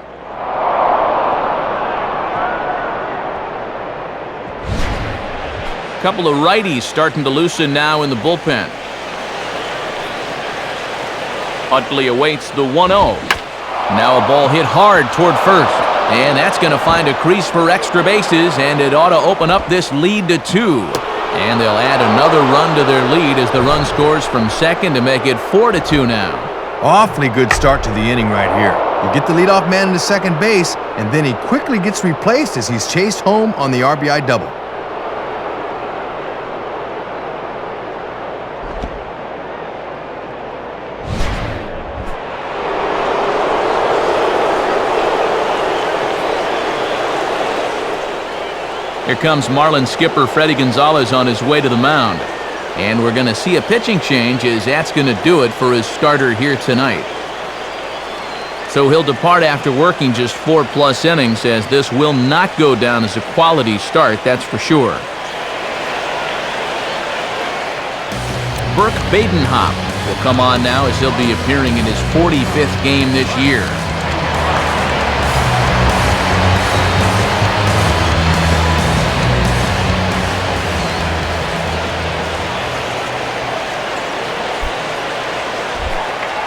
Couple of righties starting to loosen now in the bullpen. Utley awaits the 1-0. Now a ball hit hard toward first. And that's going to find a crease for extra bases, and it ought to open up this lead to 2. And they'll add another run to their lead as the run scores from second to make it 4-2 now. Awfully good start to the inning right here. You get the leadoff man into second base, and then he quickly gets replaced as he's chased home on the RBI double. Here comes Marlins skipper Freddie Gonzalez on his way to the mound. And we're going to see a pitching change as that's going to do it for his starter here tonight. So he'll depart after working just 4+ innings, as this will not go down as a quality start, that's for sure. Burke Badenhop will come on now as he'll be appearing in his 45th game this year.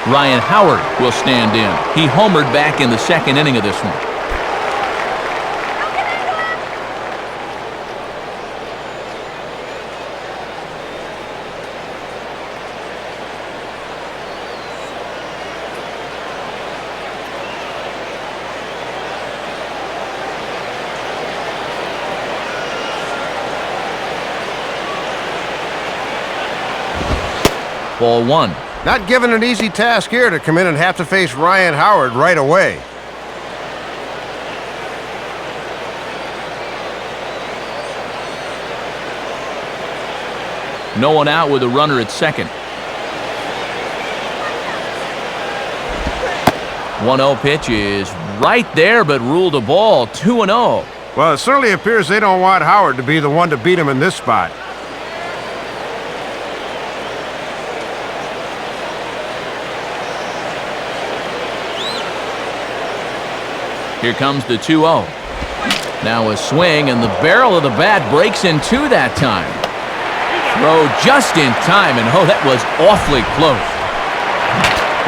Ryan Howard will stand in. He homered back in the second inning of this one. Ball 1. Not given an easy task here to come in and have to face Ryan Howard right away. No one out with a runner at second. 1-0 pitch is right there, but ruled a ball. 2-0. Well, it certainly appears they don't want Howard to be the one to beat him in this spot. Here comes the 2-0. Now a swing, and the barrel of the bat breaks in two that time. Throw just in time, and oh, that was awfully close.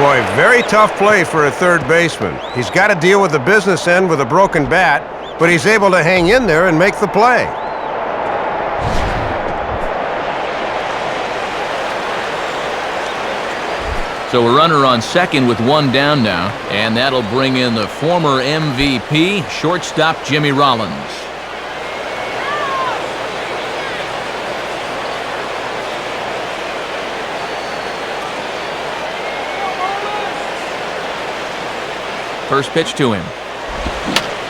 Boy, very tough play for a third baseman. He's got to deal with the business end with a broken bat, but he's able to hang in there and make the play. So a runner on second with one down now, and that'll bring in the former MVP, shortstop Jimmy Rollins. First pitch to him.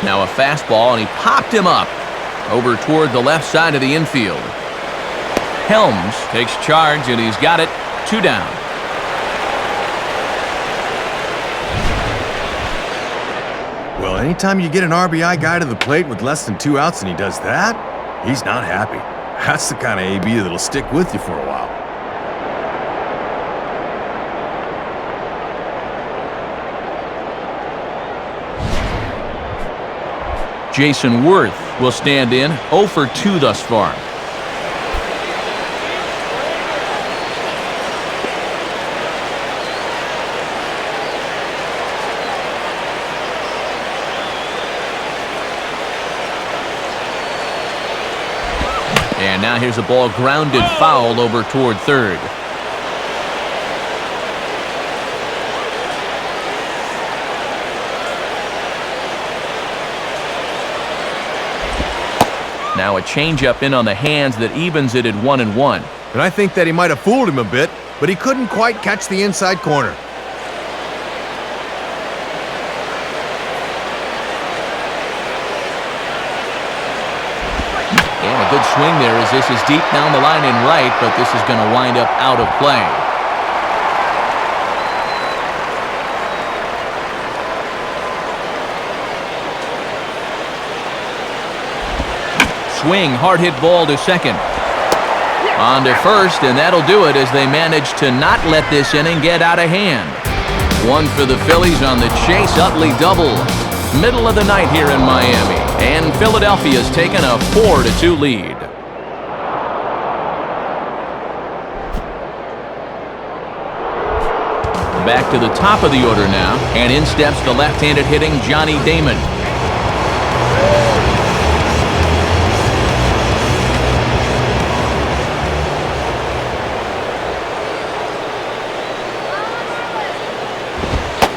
Now a fastball, and he popped him up over toward the left side of the infield. Helms takes charge, and he's got it. 2 down. Well, anytime you get an RBI guy to the plate with less than 2 outs and he does that, he's not happy. That's the kind of AB that'll stick with you for a while. Jason Worth will stand in, 0 for 2 thus far. And now here's a ball grounded foul over toward third. Now a changeup in on the hands that evens it at 1-1. And I think that he might have fooled him a bit, but he couldn't quite catch the inside corner. And a good swing there as this is deep down the line in right, but this is going to wind up out of play. swing, hard hit ball to second. On to first, and that'll do it as they manage to not let this inning get out of hand. One for the Phillies on the Chase Utley double. Middle of the night here in Miami, and Philadelphia's taken a 4-2 lead. Back to the top of the order now, and in steps the left-handed hitting Johnny Damon.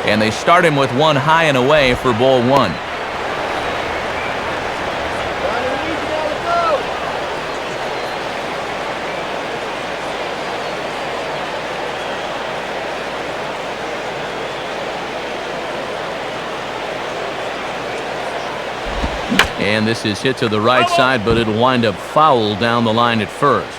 And they start him with one high and away for ball one. And this is hit to the right side, but it'll wind up foul down the line at first.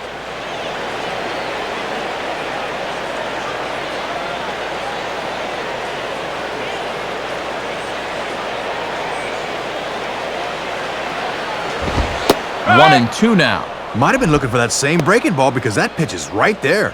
One and two now. Might have been looking for that same breaking ball because that pitch is right there.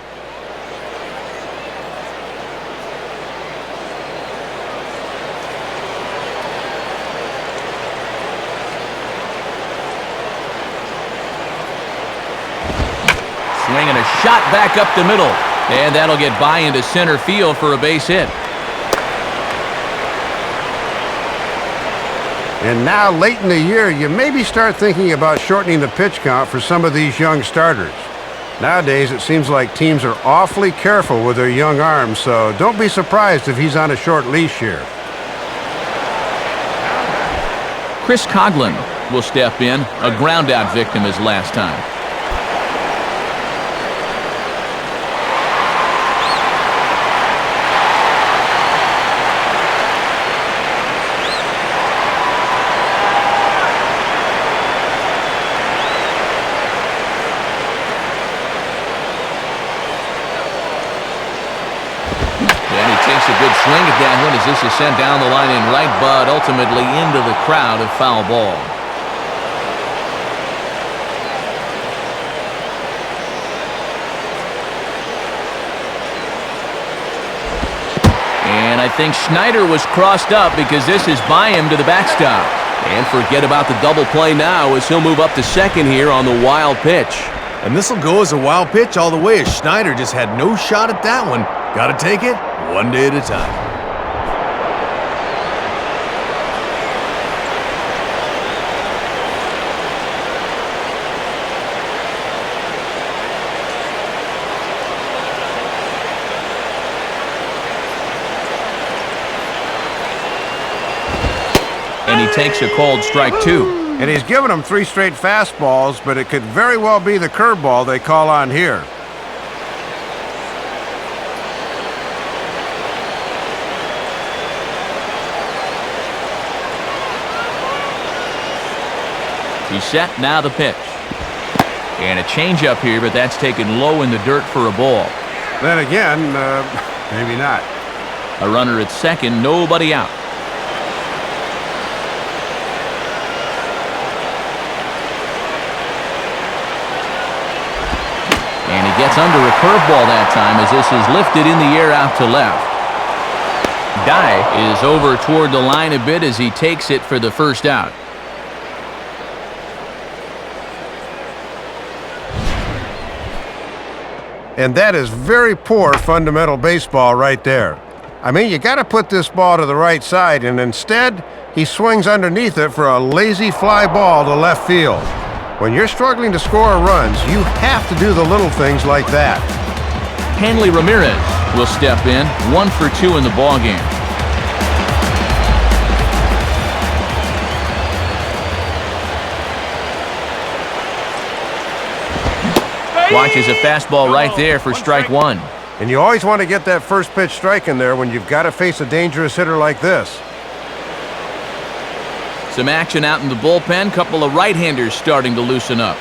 Swinging a shot back up the middle, and that'll get by into center field for a base hit. And now, late in the year, you maybe start thinking about shortening the pitch count for some of these young starters. Nowadays, it seems like teams are awfully careful with their young arms, so don't be surprised if he's on a short leash here. Chris Coghlan will step in, a ground-out victim his last time. A good swing at that one as this is sent down the line in right, but ultimately into the crowd, of foul ball. And I think Schneider was crossed up because this is by him to the backstop. And forget about the double play now as he'll move up to second here on the wild pitch. And this will go as a wild pitch all the way as Schneider just had no shot at that one. Gotta take it one day at a time. And he takes a called strike two. And he's given them 3 straight fastballs, but it could very well be the curveball they call on here. He's set, now the pitch. And a changeup here, but that's taken low in the dirt for a ball. Then again, maybe not. A runner at second, nobody out. And he gets under a curveball that time as this is lifted in the air out to left. Dye is over toward the line a bit as he takes it for the first out. And that is very poor fundamental baseball right there. I mean, you got to put this ball to the right side, and instead, he swings underneath it for a lazy fly ball to left field. When you're struggling to score runs, you have to do the little things like that. Hanley Ramirez will step in, 1 for 2 in the ballgame. Watches a fastball right there for strike one. And you always want to get that first pitch strike in there when you've got to face a dangerous hitter like this. Some action out in the bullpen. Couple of right-handers starting to loosen up.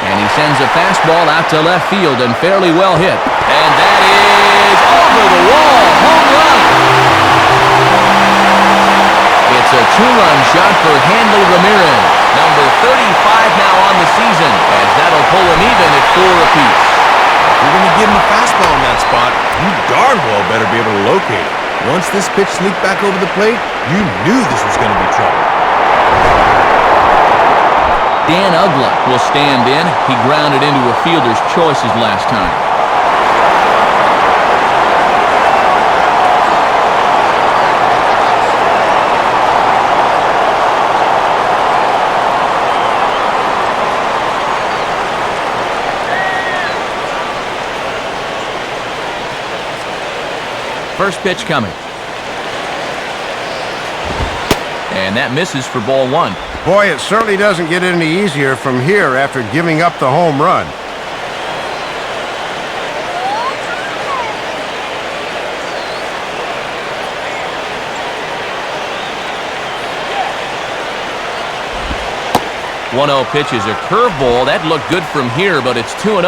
And he sends a fastball out to left field and fairly well hit. And that is over the wall. Home run. It's a two-run shot for Hanley Ramirez. Number 35 now on the season, as that'll pull him even at 4 apiece. If you're going to give him a fastball in that spot, you darn well better be able to locate it. Once this pitch sneaked back over the plate, you knew this was going to be trouble. Dan Ugla will stand in. He grounded into a fielder's choices last time. First pitch coming. And that misses for ball 1. Boy, it certainly doesn't get any easier from here after giving up the home run. .1-0 pitch is a curveball. That looked good from here, but it's 2-0.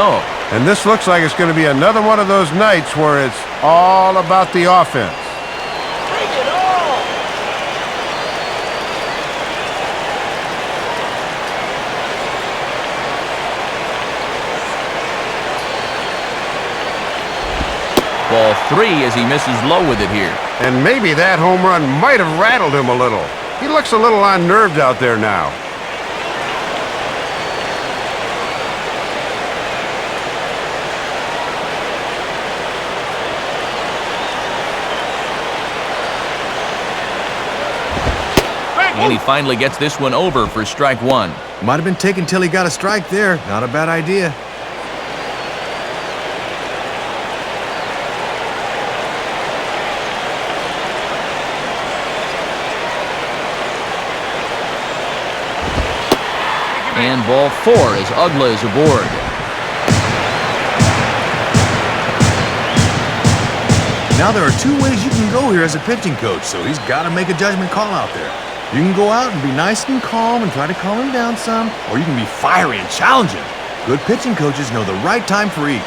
And this looks like it's going to be another one of those nights where it's all about the offense. Bring it on! Ball 3 as he misses low with it here. And maybe that home run might have rattled him a little. He looks a little unnerved out there now. And he finally gets this one over for strike 1. Might have been taken till he got a strike there. Not a bad idea. And ball 4 as Ugla is aboard. Now there are 2 ways you can go here as a pitching coach, so he's got to make a judgment call out there. You can go out and be nice and calm and try to calm him down some, or you can be fiery and challenging. Good pitching coaches know the right time for each.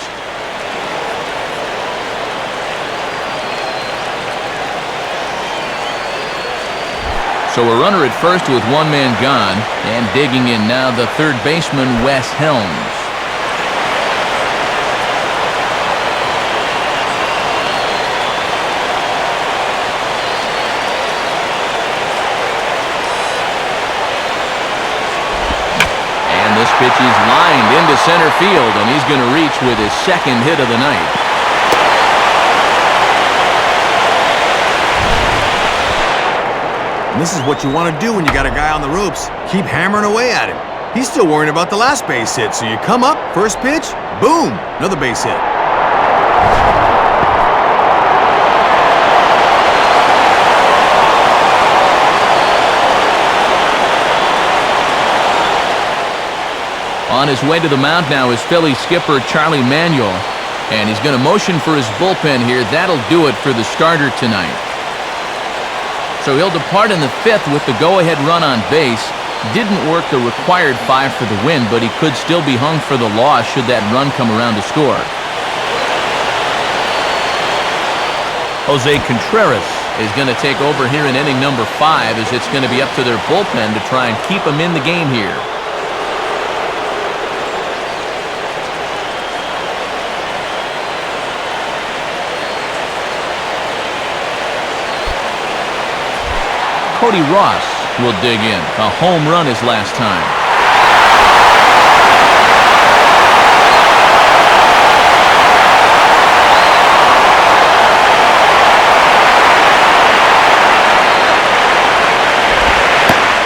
So a runner at first with 1 man gone, and digging in now the third baseman, Wes Helms. This pitch is lined into center field, and he's going to reach with his second hit of the night. And this is what you want to do when you got a guy on the ropes. Keep hammering away at him. He's still worrying about the last base hit, so you come up, first pitch, boom, another base hit. On his way to the mound now is Philly skipper Charlie Manuel, and he's going to motion for his bullpen here. That'll do it for the starter tonight. So he'll depart in the 5th with the go-ahead run on base. Didn't work the required 5 for the win, but he could still be hung for the loss should that run come around to score. Jose Contreras is going to take over here in inning number 5, as it's going to be up to their bullpen to try and keep him in the game here. Cody Ross will dig in. A home run his last time.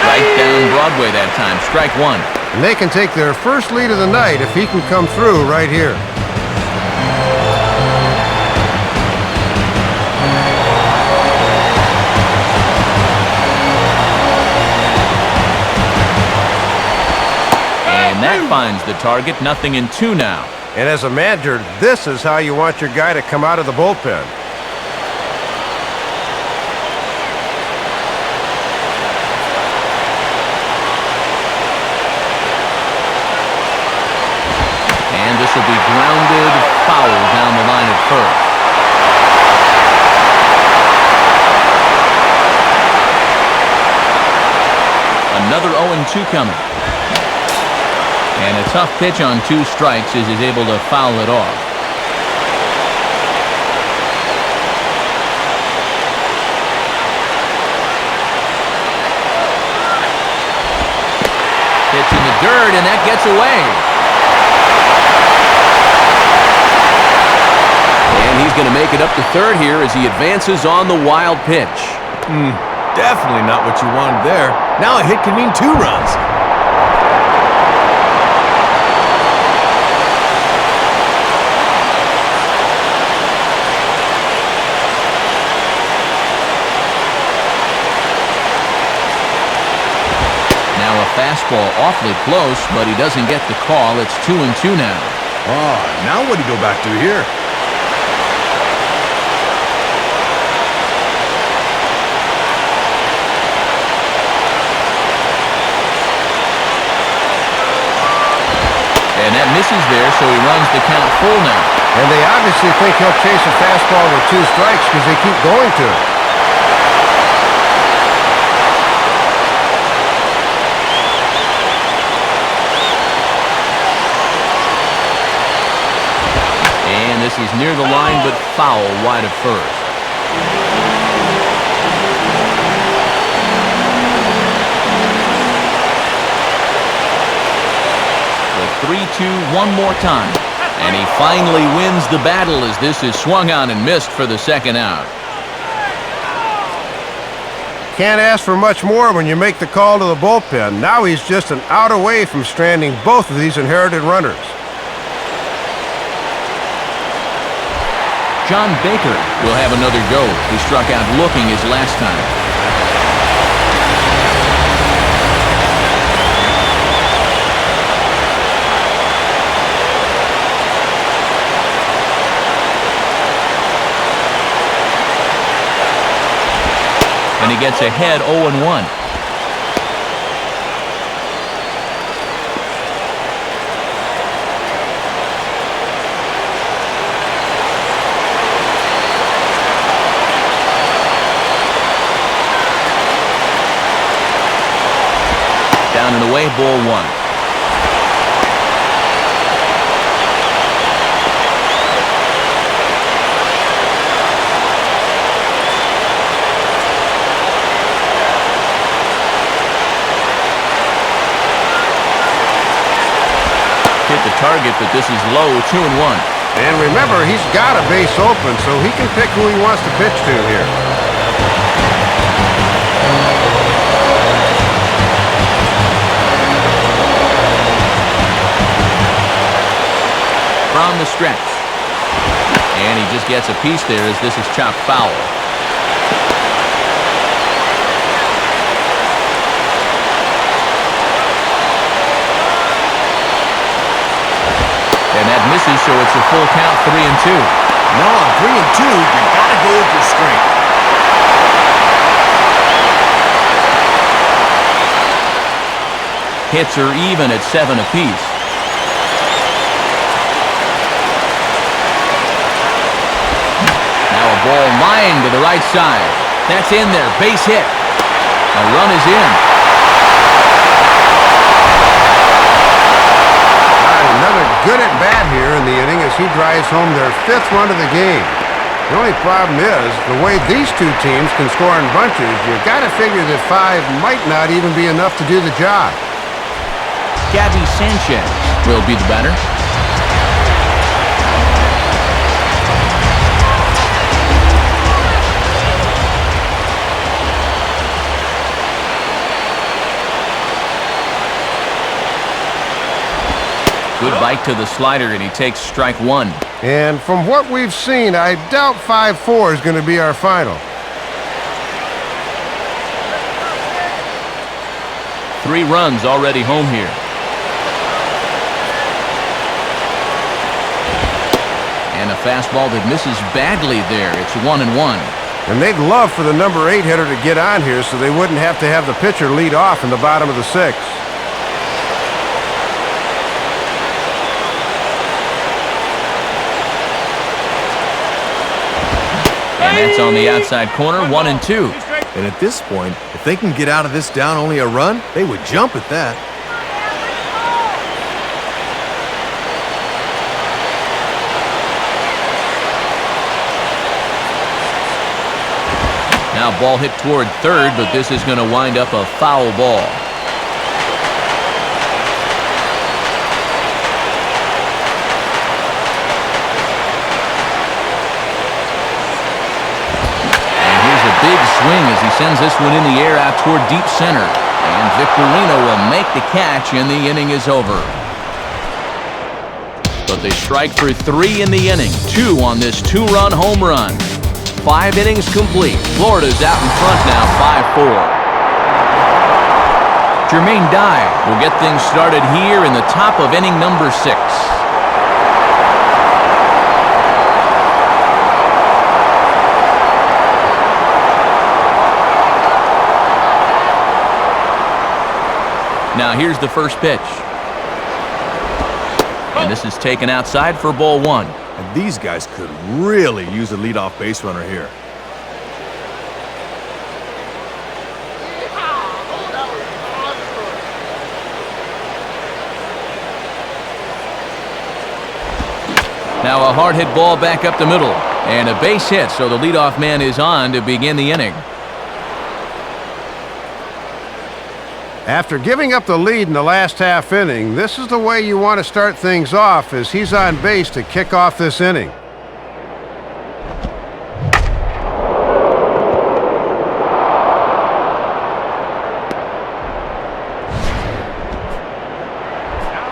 Right down Broadway that time. Strike 1. And they can take their first lead of the night if he can come through right here. That finds the target, 0-2 now. And as a manager, this is how you want your guy to come out of the bullpen. And this will be grounded foul down the line at first. Another 0-2 coming. And a tough pitch on 2 strikes as he's able to foul it off. Hits in the dirt, and that gets away. And he's going to make it up to third here as he advances on the wild pitch. Definitely not what you wanted there. Now a hit can mean 2 runs. Now a fastball awfully close, but he doesn't get the call. It's 2-2 now. Oh, now what do you go back to here? And that misses there, so he runs the count full now. And they obviously think he'll chase a fastball with 2 strikes because they keep going to it. And this is near the line, but foul wide of first. The 3-2 one more time. And he finally wins the battle as this is swung on and missed for the second out. Can't ask for much more when you make the call to the bullpen. Now he's just an out away from stranding both of these inherited runners. John Baker will have another go. He struck out looking his last time. And he gets ahead 0-1. Down and away, ball 1. Hit the target, but this is low, 2-1. And remember, he's got a base open, so he can pick who he wants to pitch to here. From the stretch. And he just gets a piece there as this is chopped foul. And that misses, so it's a full count, 3-2. No, on 3-2, you gotta go with your strength. Hits are even at 7 apiece. Now a ball lined to the right side. That's in there, base hit. A run is in. Another good at bat here in the inning as he drives home their 5th run of the game. The only problem is, the way these 2 teams can score in bunches, you gotta figure that 5 might not even be enough to do the job. Gabby Sanchez will be the batter. Good bite to the slider, and he takes strike 1. And from what we've seen, I doubt 5-4 is going to be our final. 3 runs already home here. And a fastball that misses badly there. It's 1-1. And they'd love for the number 8 hitter to get on here so they wouldn't have to have the pitcher lead off in the bottom of the 6th. And that's on the outside corner, 1-2. And at this point, if they can get out of this down only a run, they would jump at that. Now ball hit toward third, but this is going to wind up a foul ball. And here's a big swing as he sends this one in the air out toward deep center. And Victorino will make the catch, and the inning is over. But they strike for 3 in the inning, 2 on this 2-run home run. 5 innings complete. Florida's out in front now, 5-4. Jermaine Dye will get things started here in the top of inning number 6. Now here's the first pitch. And this is taken outside for ball 1. And these guys could really use a leadoff base runner here. Now a hard hit ball back up the middle. And a base hit, so the leadoff man is on to begin the inning. After giving up the lead in the last half inning, this is the way you want to start things off, as he's on base to kick off this inning.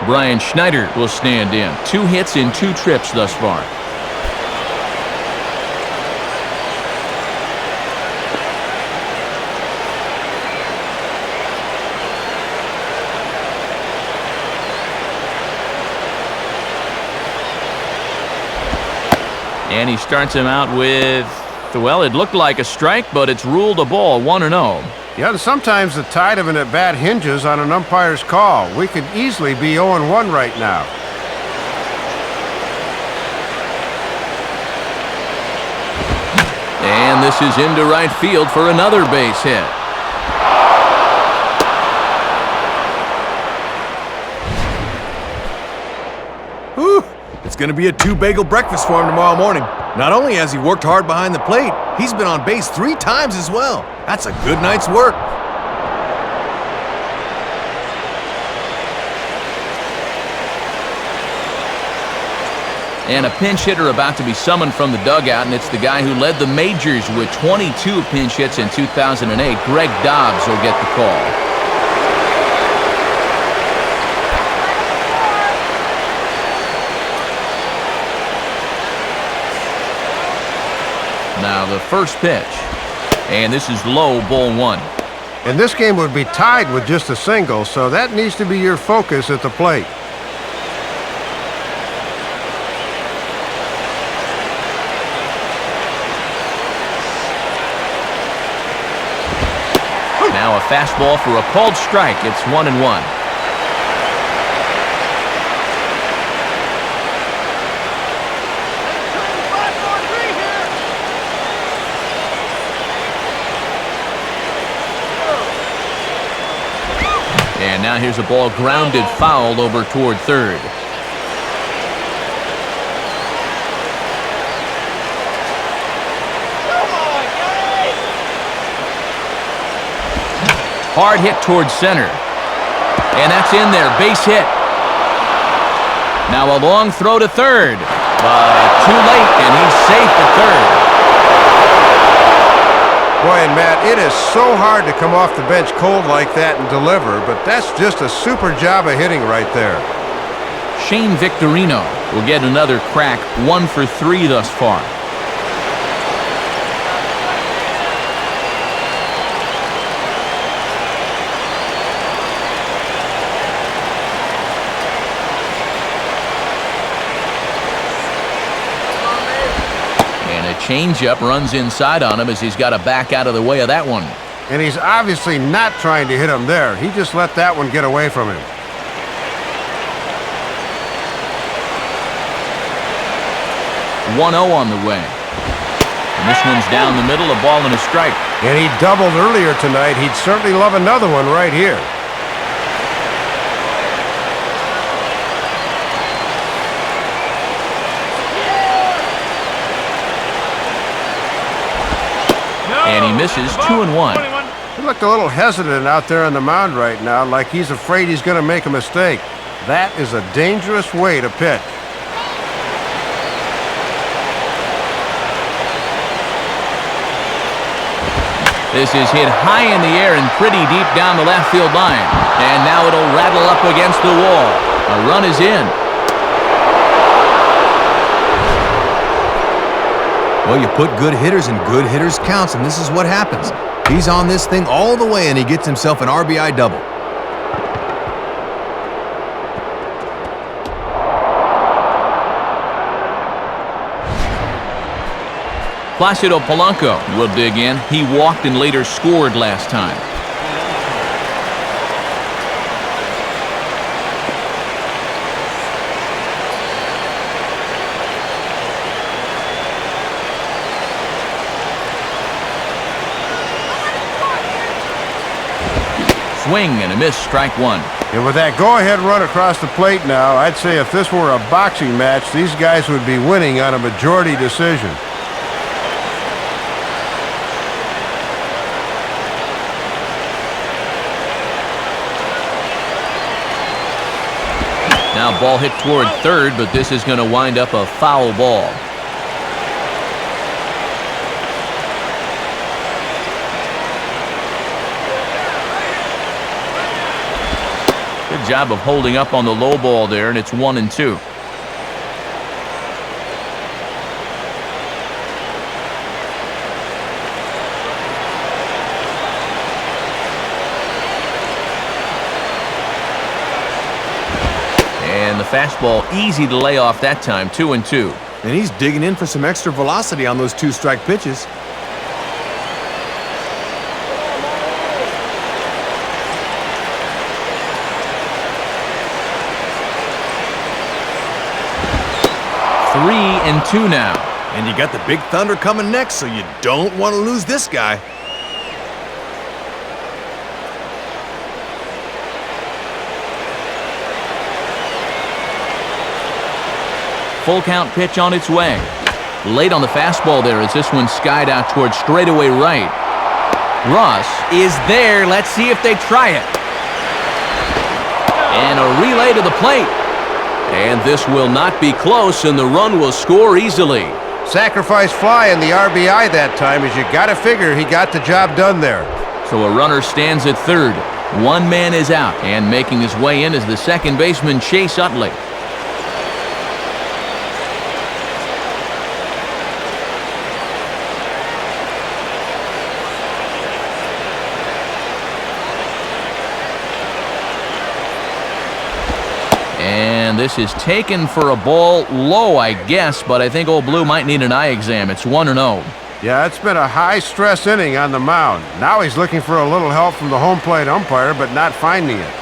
Brian Schneider will stand in. 2 hits in 2 trips thus far. And he starts him out with, well, it looked like a strike, but it's ruled a ball, 1-0. Yeah, and sometimes the tide of an at-bat hinges on an umpire's call. We could easily be 0-1 right now. And this is into right field for another base hit. Whew. It's going to be a 2-bagel breakfast for him tomorrow morning. Not only has he worked hard behind the plate, he's been on base 3 times as well. That's a good night's work. And a pinch hitter about to be summoned from the dugout, and it's the guy who led the majors with 22 pinch hits in 2008. Greg Dobbs will get the call. Now the first pitch, and this is low, ball 1. And this game would be tied with just a single, so that needs to be your focus at the plate. Now a fastball for a called strike. It's 1-1. And now here's a ball grounded foul over toward third. Hard hit towards center. And that's in there. Base hit. Now a long throw to third. But too late, and he's safe at third. Boy, and Matt, it is so hard to come off the bench cold like that and deliver, but that's just a super job of hitting right there. Shane Victorino will get another crack, 1 for 3 thus far. Changeup runs inside on him as he's got to back out of the way of that one. And he's obviously not trying to hit him there. He just let that one get away from him. .0 on the way. And this one's down the middle, a ball and a strike. And he doubled earlier tonight. He'd certainly love another one right here. And he misses 2-1. He looked a little hesitant out there on the mound right now, like he's afraid he's going to make a mistake. That is a dangerous way to pitch. This is hit high in the air and pretty deep down the left field line. And now it'll rattle up against the wall. A run is in. Well, you put good hitters in good hitters' counts, and this is what happens. He's on this thing all the way, and he gets himself an RBI double. Placido Polanco will dig in. He walked and later scored last time. Swing and a miss, strike one. And with that go-ahead run across the plate now, I'd say if this were a boxing match, these guys would be winning on a majority decision. Now ball hit toward third, but this is going to wind up a foul ball. Good job of holding up on the low ball there, and it's 1-2. And the fastball easy to lay off that time, 2-2. And he's digging in for some extra velocity on those two-strike pitches. Three and two now. And you got the big thunder coming next, so you don't want to lose this guy. Full count pitch on its way. Late on the fastball there as this one skied out towards straightaway right. Ross is there. Let's see if they try it. And a relay to the plate. And this will not be close, and the run will score easily. Sacrifice fly in the RBI that time, as you got to figure he got the job done there. So a runner stands at third. One man is out, and making his way in is the second baseman, Chase Utley. And this is taken for a ball low, I guess, but I think Old Blue might need an eye exam. It's 1-0. Yeah, it's been a high-stress inning on the mound. Now he's looking for a little help from the home plate umpire, but not finding it.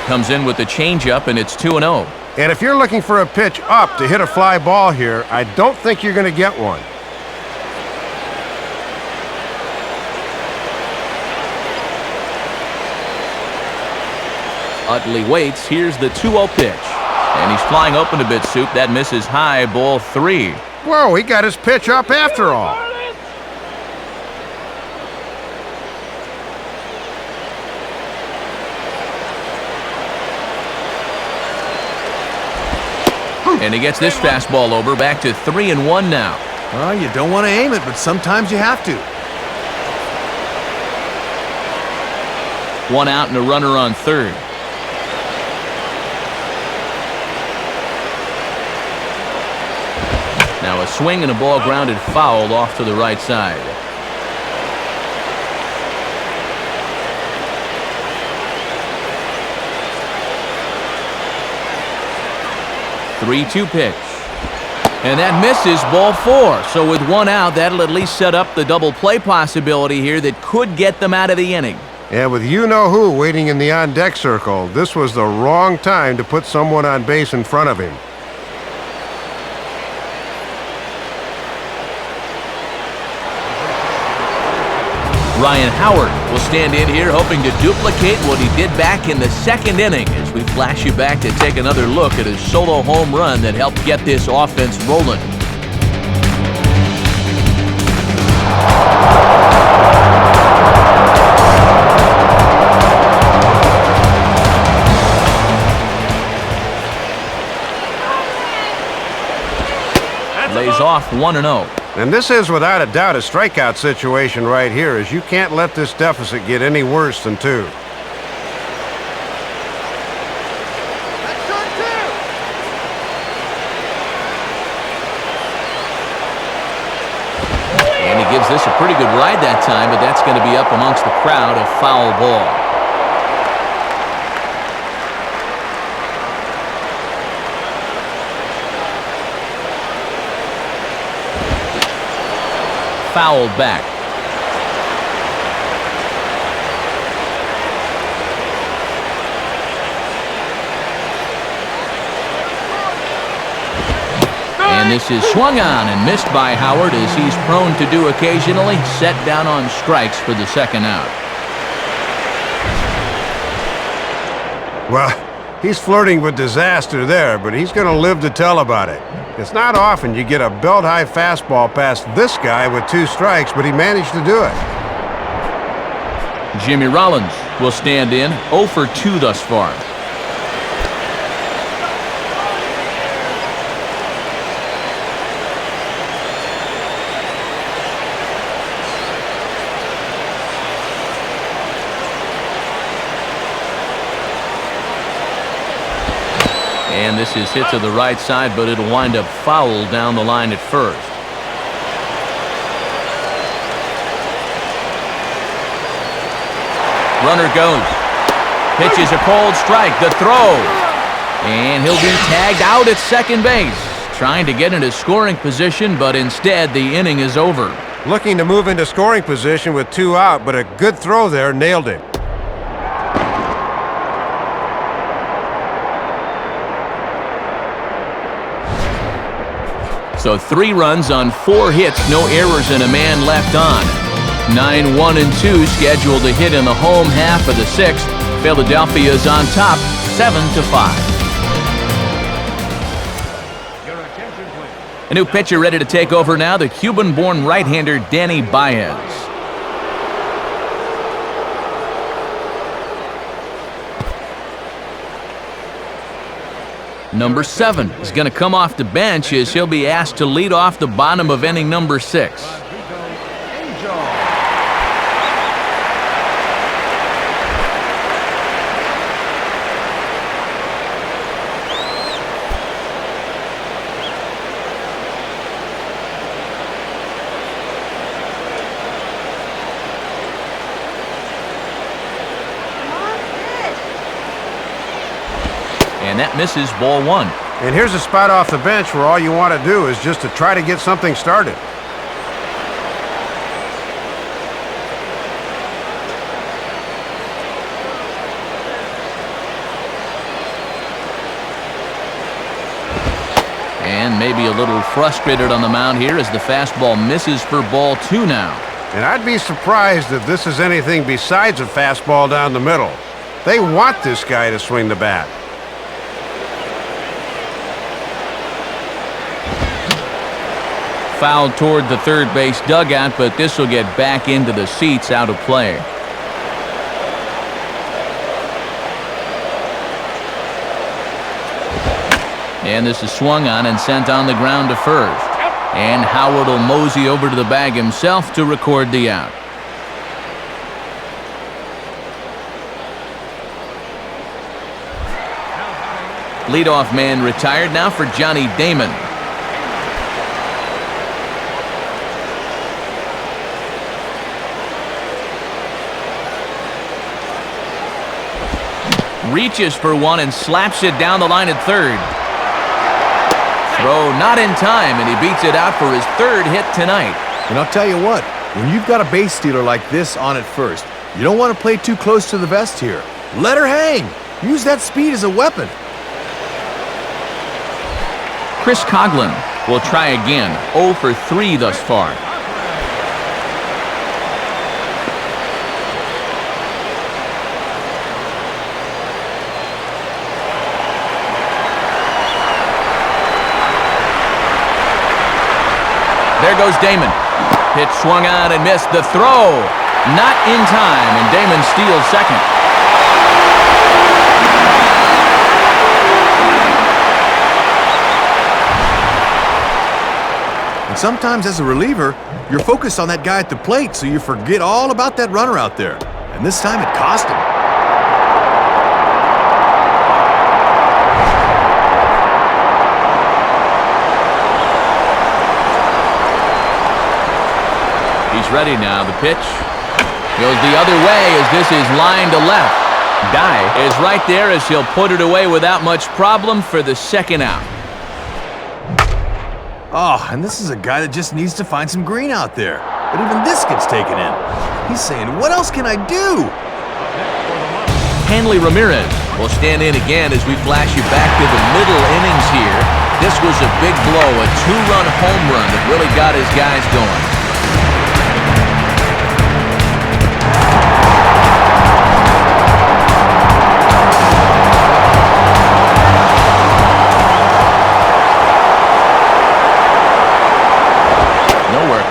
Comes in with the changeup, and it's 2-0. And if you're looking for a pitch up to hit a fly ball here, I don't think you're going to get one. Utley waits. Here's the 2-0 pitch. And he's flying open a bit, Soup. That misses high, ball 3. Whoa, he got his pitch up after all. And he gets this fastball over, back to 3-1 now. Well, you don't want to aim it, but sometimes you have to. One out and a runner on third. Now a swing and a ball grounded foul off to the right side. Three-two pitch. And that misses, ball 4. So with one out, that'll at least set up the double play possibility here that could get them out of the inning. And with you-know-who waiting in the on-deck circle, this was the wrong time to put someone on base in front of him. Ryan Howard will stand in here hoping to duplicate what he did back in the second inning as we flash you back to take another look at his solo home run that helped get this offense rolling. Lays off 1-0. And this is without a doubt a strikeout situation right here, as you can't let this deficit get any worse than 2. And he gives this a pretty good ride that time, but that's going to be up amongst the crowd, a foul ball. Fouled back. And this is swung on and missed by Howard, as he's prone to do occasionally, set down on strikes for the second out. Well, he's flirting with disaster there, but he's going to live to tell about it. It's not often you get a belt-high fastball past this guy with 2 strikes, but he managed to do it. Jimmy Rollins will stand in, 0 for 2 thus far. And this is hit to the right side, but it'll wind up foul down the line at first. Runner goes. Pitches a cold strike. The throw. And he'll be tagged out at second base. Trying to get into scoring position, but instead the inning is over. Looking to move into scoring position with 2 out, but a good throw there nailed him. So 3 runs on 4 hits, no errors, and a man left on. 9-1-2 scheduled to hit in the home half of the 6th. Philadelphia is on top, 7-5. A new pitcher ready to take over now, the Cuban-born right-hander Danny Baez. Number 7 is going to come off the bench as he'll be asked to lead off the bottom of inning number 6. And that misses, ball 1. And here's a spot off the bench where all you want to do is just to try to get something started. And maybe a little frustrated on the mound here as the fastball misses for ball 2 now. And I'd be surprised if this is anything besides a fastball down the middle. They want this guy to swing the bat. Fouled toward the third base dugout, but this will get back into the seats, out of play. And this is swung on and sent on the ground to first. And Howard will mosey over to the bag himself to record the out. Leadoff man retired now for Johnny Damon. Reaches for one and slaps it down the line at third. Throw not in time, and he beats it out for his 3rd hit tonight. And I'll tell you what, when you've got a base stealer like this on at first, you don't want to play too close to the vest here. Let her hang. Use that speed as a weapon. Chris Coghlan will try again, 0 for 3 thus far. goes Damon. Pitch swung on and missed. The throw not in time, and Damon steals second. And sometimes as a reliever, you're focused on that guy at the plate, so you forget all about that runner out there. And this time it cost him. He's ready now. The pitch goes the other way as this is line to left. Dye is right there as he'll put it away without much problem for the second out. Oh, and this is a guy that just needs to find some green out there. But even this gets taken in. He's saying, what else can I do? Hanley Ramirez will stand in again as we flash you back to the middle innings here. This was a big blow, a two-run home run that really got his guys going.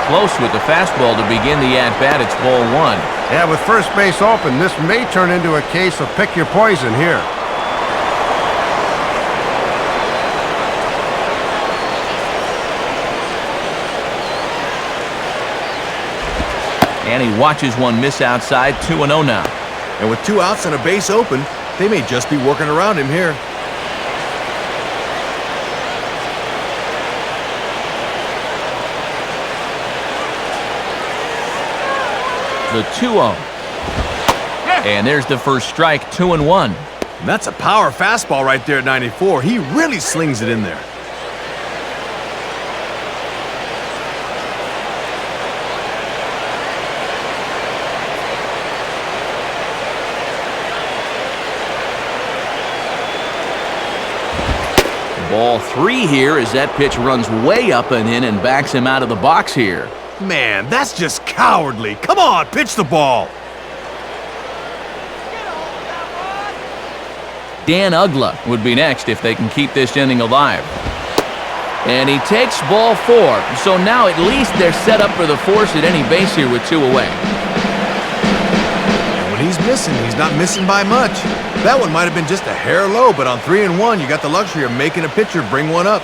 Close with the fastball to begin the at-bat. It's ball one. Yeah, with first base open, this may turn into a case of pick your poison here. And he watches one miss outside. 2-0 now. And with 2 outs and a base open, they may just be working around him here. The 2-0. And there's the first strike, 2-1. And that's a power fastball right there at 94. He really slings it in there. Ball 3 here as that pitch runs way up and in and backs him out of the box here. Man, that's just cowardly. Come on, pitch the ball. Dan Ugla would be next if they can keep this inning alive. And he takes ball 4. So now at least they're set up for the force at any base here with 2 away. And when he's missing, he's not missing by much. That one might have been just a hair low, but on 3-1, you got the luxury of making a pitcher bring one up.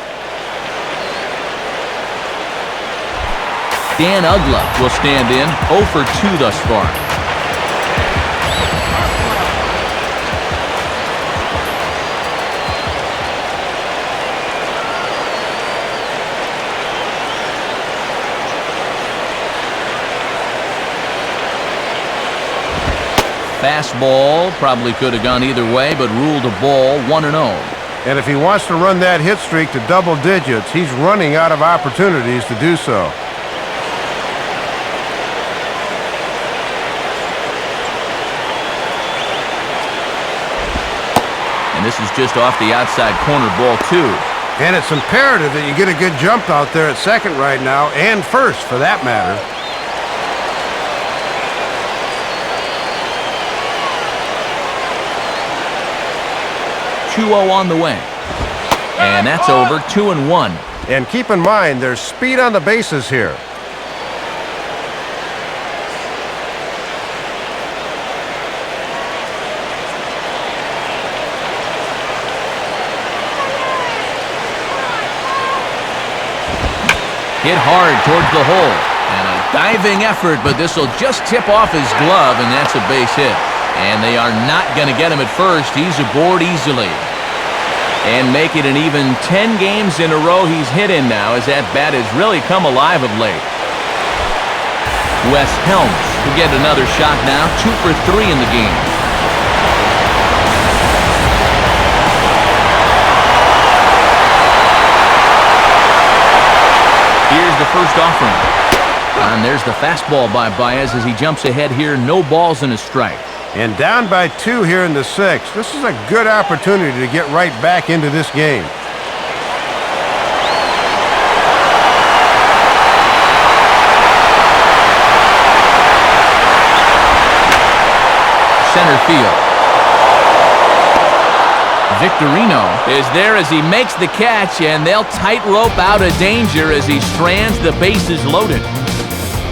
Dan Ugla will stand in, 0 for 2 thus far. Fastball probably could have gone either way, but ruled a ball, 1-0. And if he wants to run that hit streak to double digits, he's running out of opportunities to do so. This is just off the outside corner, ball 2. And it's imperative that you get a good jump out there at second right now, and first for that matter. .20 on the way. And that's over, 2-1. And keep in mind, there's speed on the bases here. Hit hard towards the hole. And a diving effort, but this will just tip off his glove, and that's a base hit. And they are not going to get him at first. He's aboard easily. And make it an even 10 games in a row he's hit in now, as that bat has really come alive of late. Wes Helms will get another shot now, 2 for 3 in the game. Here's the first offering. And there's the fastball by Baez as he jumps ahead here. No balls and a strike. And down by 2 here in the 6th. This is a good opportunity to get right back into this game. Center field. Victorino is there as he makes the catch, and they'll tightrope out of danger as he strands the bases loaded.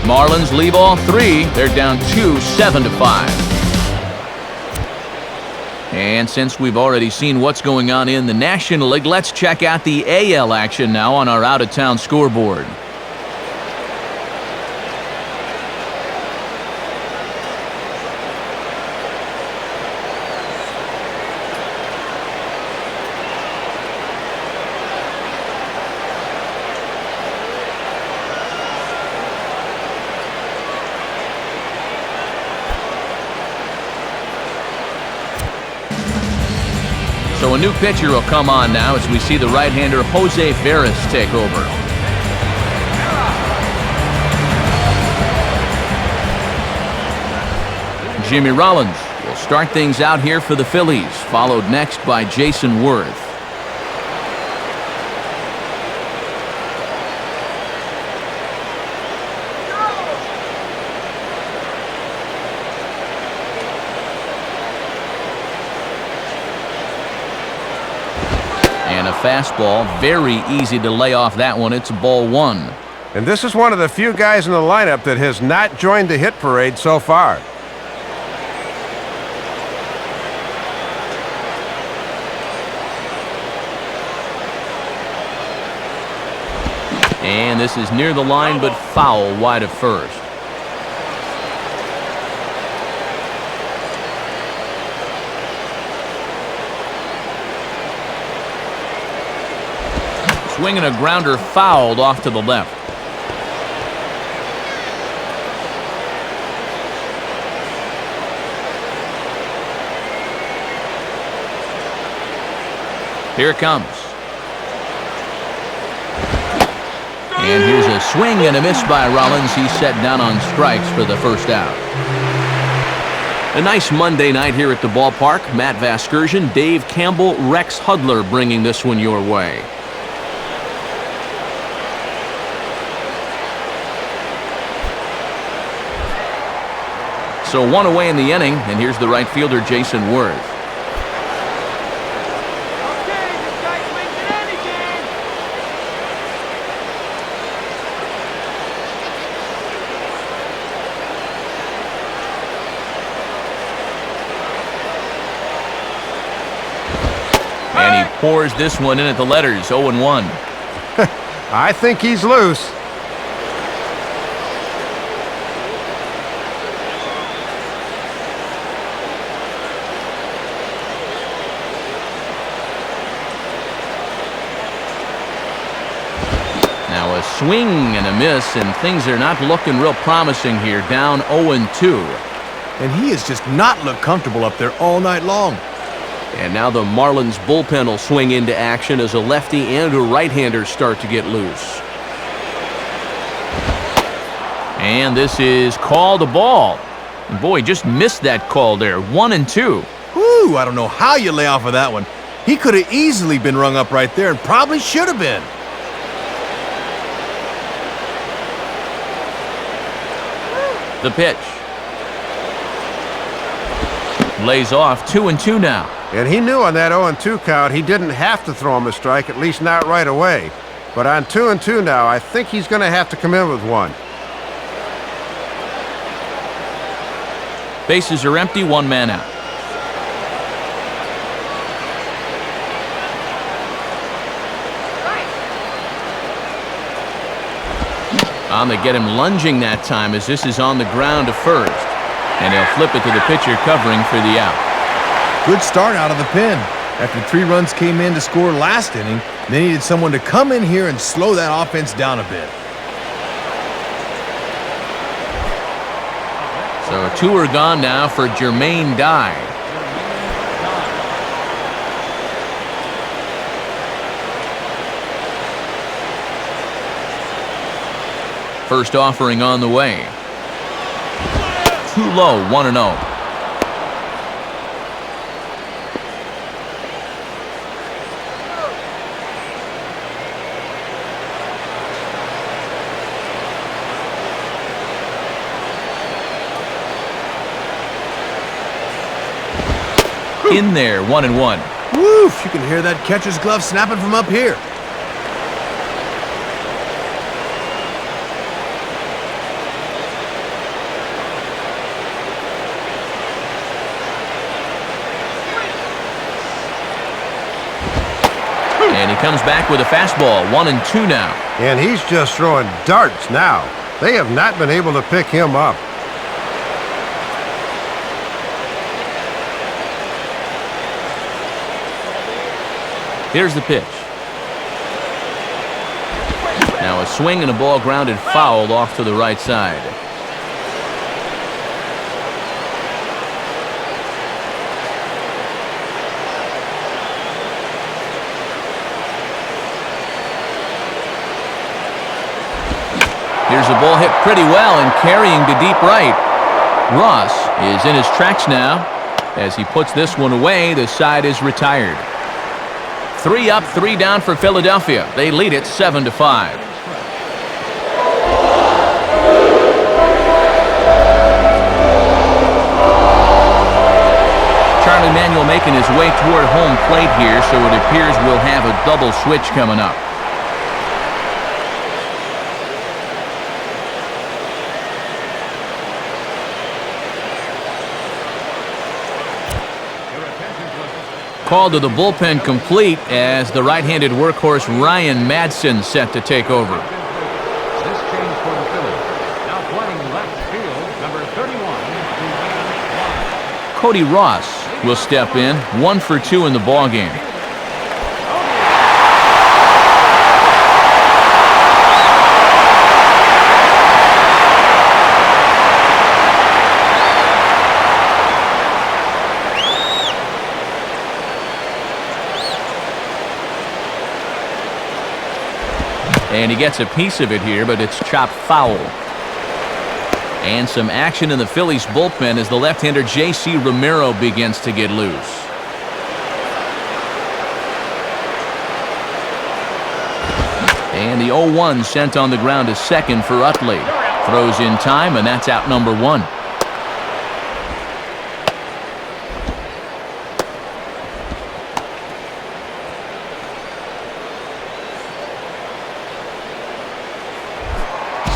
Marlins leave all three. They're down 2, 7-5. And since we've already seen what's going on in the National League, let's check out the AL action now on our out-of-town scoreboard. So a new pitcher will come on now as we see the right-hander Jose Veras take over. Jimmy Rollins will start things out here for the Phillies, followed next by Jason Worth. And a fastball, very easy to lay off that one. It's ball 1. And this is one of the few guys in the lineup that has not joined the hit parade so far. And this is near the line, but foul wide of first. Swinging a grounder fouled off to the left. Here it comes. And here's a swing and a miss by Rollins. He's set down on strikes for the first out. A nice Monday night here at the ballpark. Matt Vasgersian, Dave Campbell, Rex Hudler bringing this one your way. So one away in the inning, and here's the right fielder, Jason Worth. Okay, this guy swings at anything. And he pours this one in at the letters, 0-1. I think he's loose. Now a swing and a miss, and things are not looking real promising here, down 0-2. And he has just not looked comfortable up there all night long. And now the Marlins bullpen will swing into action as a lefty and a right-hander start to get loose. And this is called a ball. And boy, just missed that call there, 1-2. Whew, I don't know how you lay off of that one. He could have easily been rung up right there and probably should have been. The pitch. Lays off, 2-2 now. And he knew on that 0-2 count he didn't have to throw him a strike, at least not right away. But on 2-2 now, I think he's going to have to come in with one. Bases are empty, one man out. On the get him lunging that time as this is on the ground to first. And he'll flip it to the pitcher covering for the out. Good start out of the pen. After 3 runs came in to score last inning, they needed someone to come in here and slow that offense down a bit. So 2 are gone now for Jermaine Dye. First offering on the way. Too low, 1-0. In there, 1-1. Woof! You can hear that catcher's glove snapping from up here. And he comes back with a fastball, 1-2 now. And he's just throwing darts now. They have not been able to pick him up. Here's the pitch. Now a swing and a ball grounded foul off to the right side. Here's a ball hit pretty well and carrying to deep right. Ross is in his tracks now. As he puts this one away, the side is retired. 3 up, 3 down for Philadelphia. They lead it 7-5. Charlie Manuel making his way toward home plate here, so it appears we'll have a double switch coming up. Call to the bullpen complete as the right-handed workhorse Ryan Madsen set to take over. This change for the Phillies. Now playing left field, number 31. Cody Ross will step in, 1 for 2 in the ballgame. And he gets a piece of it here, but it's chopped foul. And some action in the Phillies bullpen as the left-hander J.C. Romero begins to get loose. And the 0-1 sent on the ground to second for Utley. Throws in time, and that's out number 1.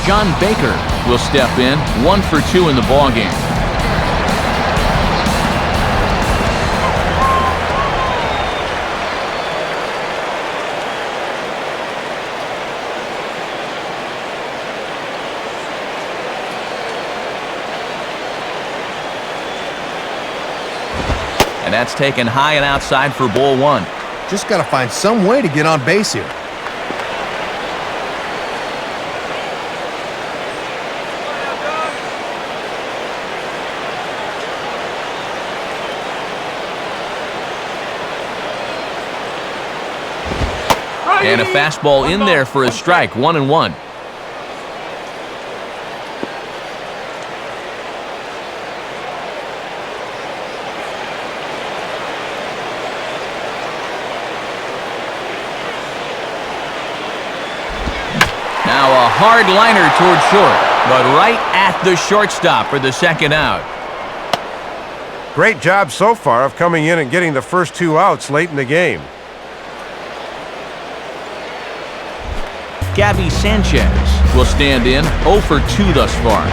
John Baker will step in, 1 for 2 in the ballgame. And that's taken high and outside for ball 1. Just got to find some way to get on base here. And a fastball in there for a strike, 1-1. Now a hard liner toward short, but right at the shortstop for the second out. Great job so far of coming in and getting the first 2 outs late in the game. Gabby Sanchez will stand in, 0 for 2 thus far.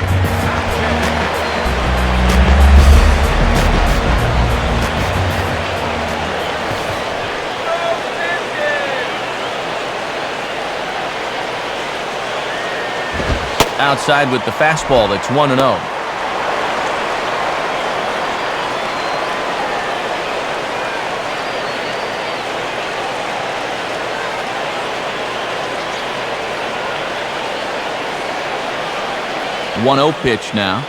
Outside with the fastball, it's 1-0. One-0 pitch now.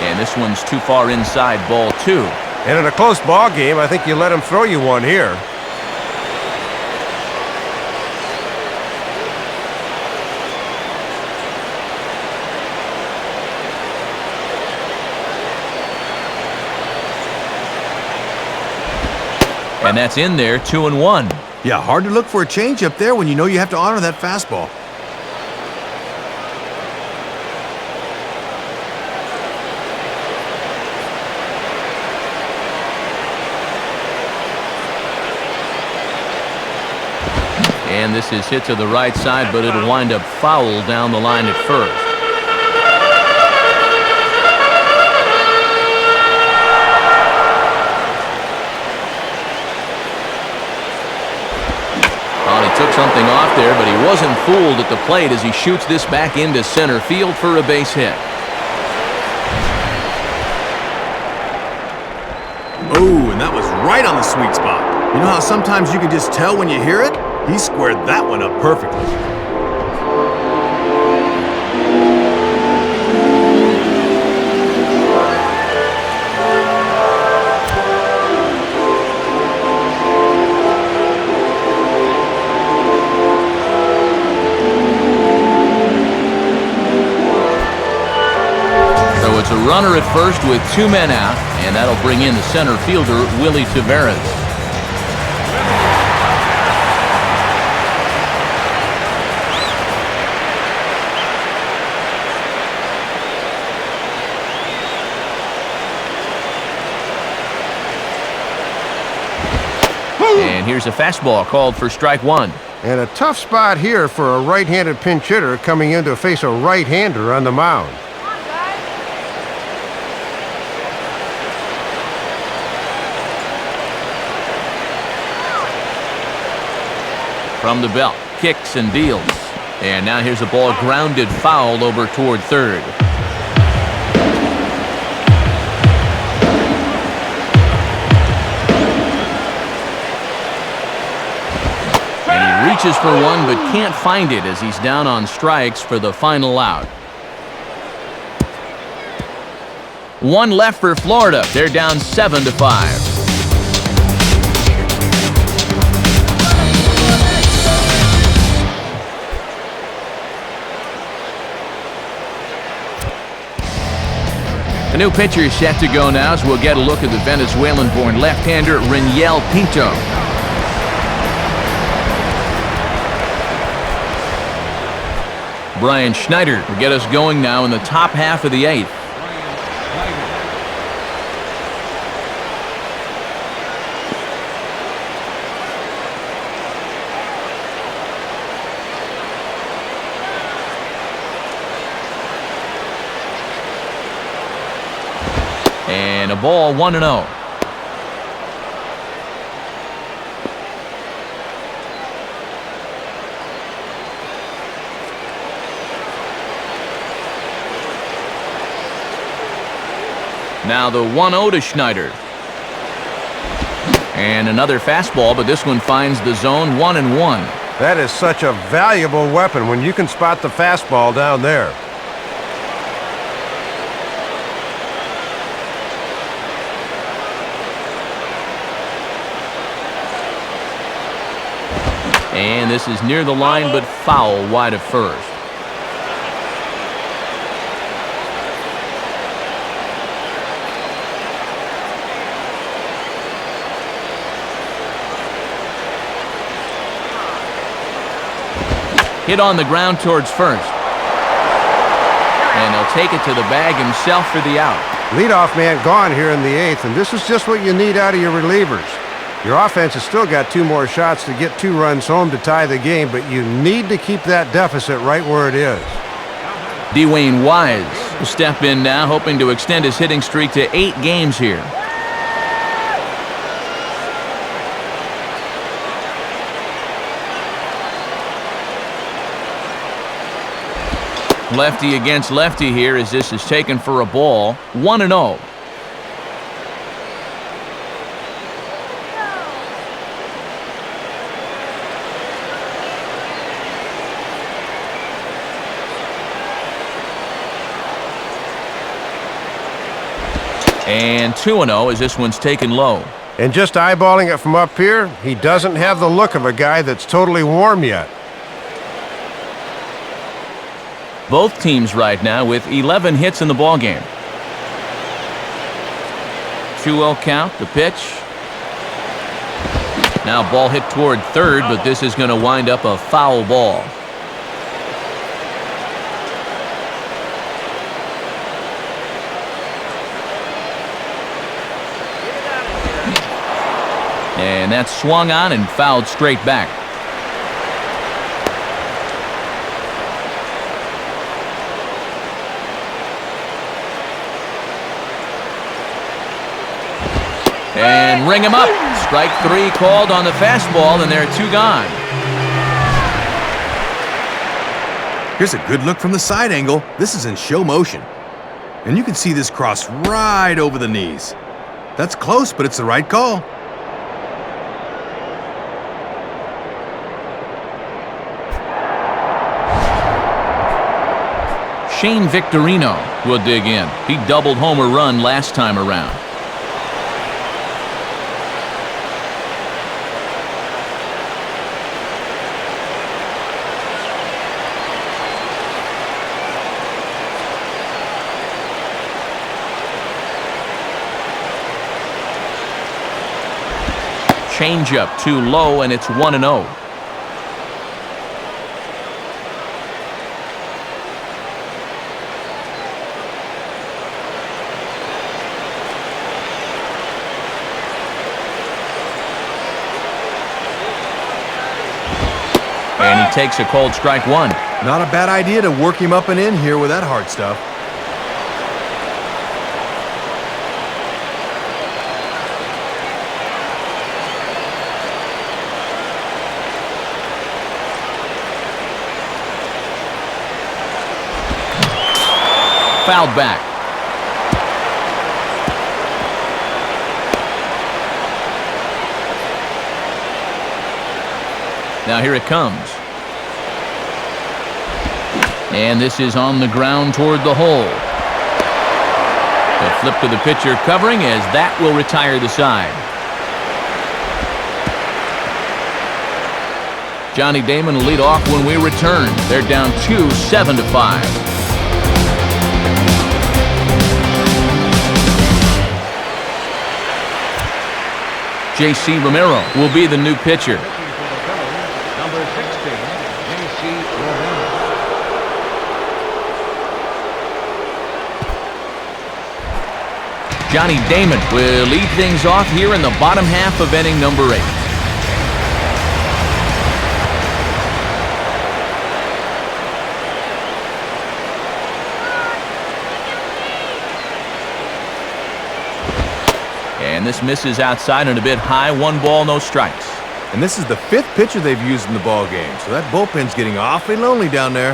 And this one's too far inside, ball 2. And in a close ball game, I think you let him throw you one here. And that's in there, 2-1. Yeah, hard to look for a changeup there when you know you have to honor that fastball. And this is hit to the right side, but it'll wind up foul down the line at first. Well, he took something off there, but he wasn't fooled at the plate as he shoots this back into center field for a base hit. Oh, and that was right on the sweet spot. You know how sometimes you can just tell when you hear it? He squared that one up perfectly. So it's a runner at first with 2 men out, and that'll bring in the center fielder, Willie Taveras. And here's a fastball called for strike 1. And a tough spot here for a right-handed pinch hitter coming in to face a right-hander on the mound. From the belt, kicks and deals. And now here's a ball grounded foul over toward third. And he reaches for one but can't find it as he's down on strikes for the final out. One left for Florida. They're down 7-5. A new pitcher is set to go now, so we'll get a look at the Venezuelan-born left-hander Reniel Pinto. Brian Schneider will get us going now in the top half of the 8th. And a ball 1-0. Now the 1-0 to Schneider. And another fastball, but this one finds the zone 1-1. That is such a valuable weapon when you can spot the fastball down there. And this is near the line, but foul wide of first. Hit on the ground towards first. And he'll take it to the bag himself for the out. Leadoff man gone here in the 8th, and this is just what you need out of your relievers. Your offense has still got 2 more shots to get 2 runs home to tie the game, but you need to keep that deficit right where it is. Dwayne Wise will step in now, hoping to extend his hitting streak to 8 games here. Lefty against lefty here as this is taken for a ball. 1-0. And 2-0 as this one's taken low. And just eyeballing it from up here, he doesn't have the look of a guy that's totally warm yet. Both teams right now with 11 hits in the ballgame. 2-0 count, the pitch. Now ball hit toward third, but this is going to wind up a foul ball. And that's swung on and fouled straight back. And ring him up. Strike 3 called on the fastball, and there are 2 gone. Here's a good look from the side angle. This is in show motion. And you can see this cross right over the knees. That's close, but it's the right call. Shane Victorino will dig in. He doubled homer run last time around. Changeup too low, and it's 1-0. And he takes a cold strike 1. Not a bad idea to work him up and in here with that hard stuff. Fouled back. Now here it comes. And this is on the ground toward the hole. A flip to the pitcher covering, as that will retire the side. Johnny Damon will lead off when we return. They're down 2, 7-5. J.C. Romero will be the new pitcher. Number 16, J.C. Romero. Johnny Damon will lead things off here in the bottom half of inning number 8. And this misses outside and a bit high. 1 ball, no strikes. And this is the 5th pitcher they've used in the ball game, so that bullpen's getting awfully lonely down there.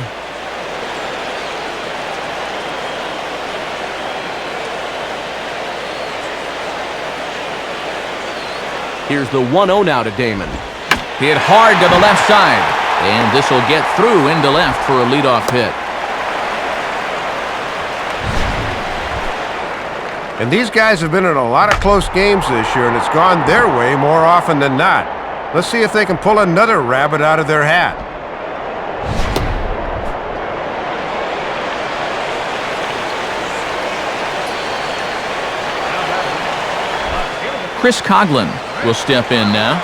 Here's the 1-0 now to Damon. Hit hard to the left side. And this will get through into left for a leadoff hit. And these guys have been in a lot of close games this year, and it's gone their way more often than not. Let's see if they can pull another rabbit out of their hat. Chris Coughlin will step in now.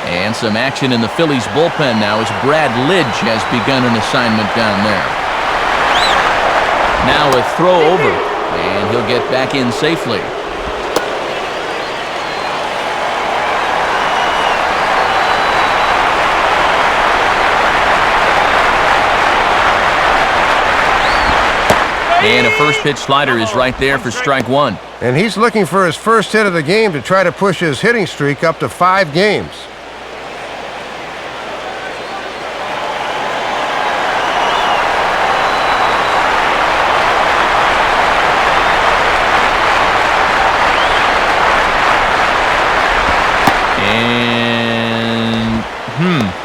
And some action in the Phillies bullpen now as Brad Lidge has begun an assignment down there. Now a throw over, and he'll get back in safely. And a first pitch slider is right there for strike 1. And he's looking for his first hit of the game to try to push his hitting streak up to 5 games.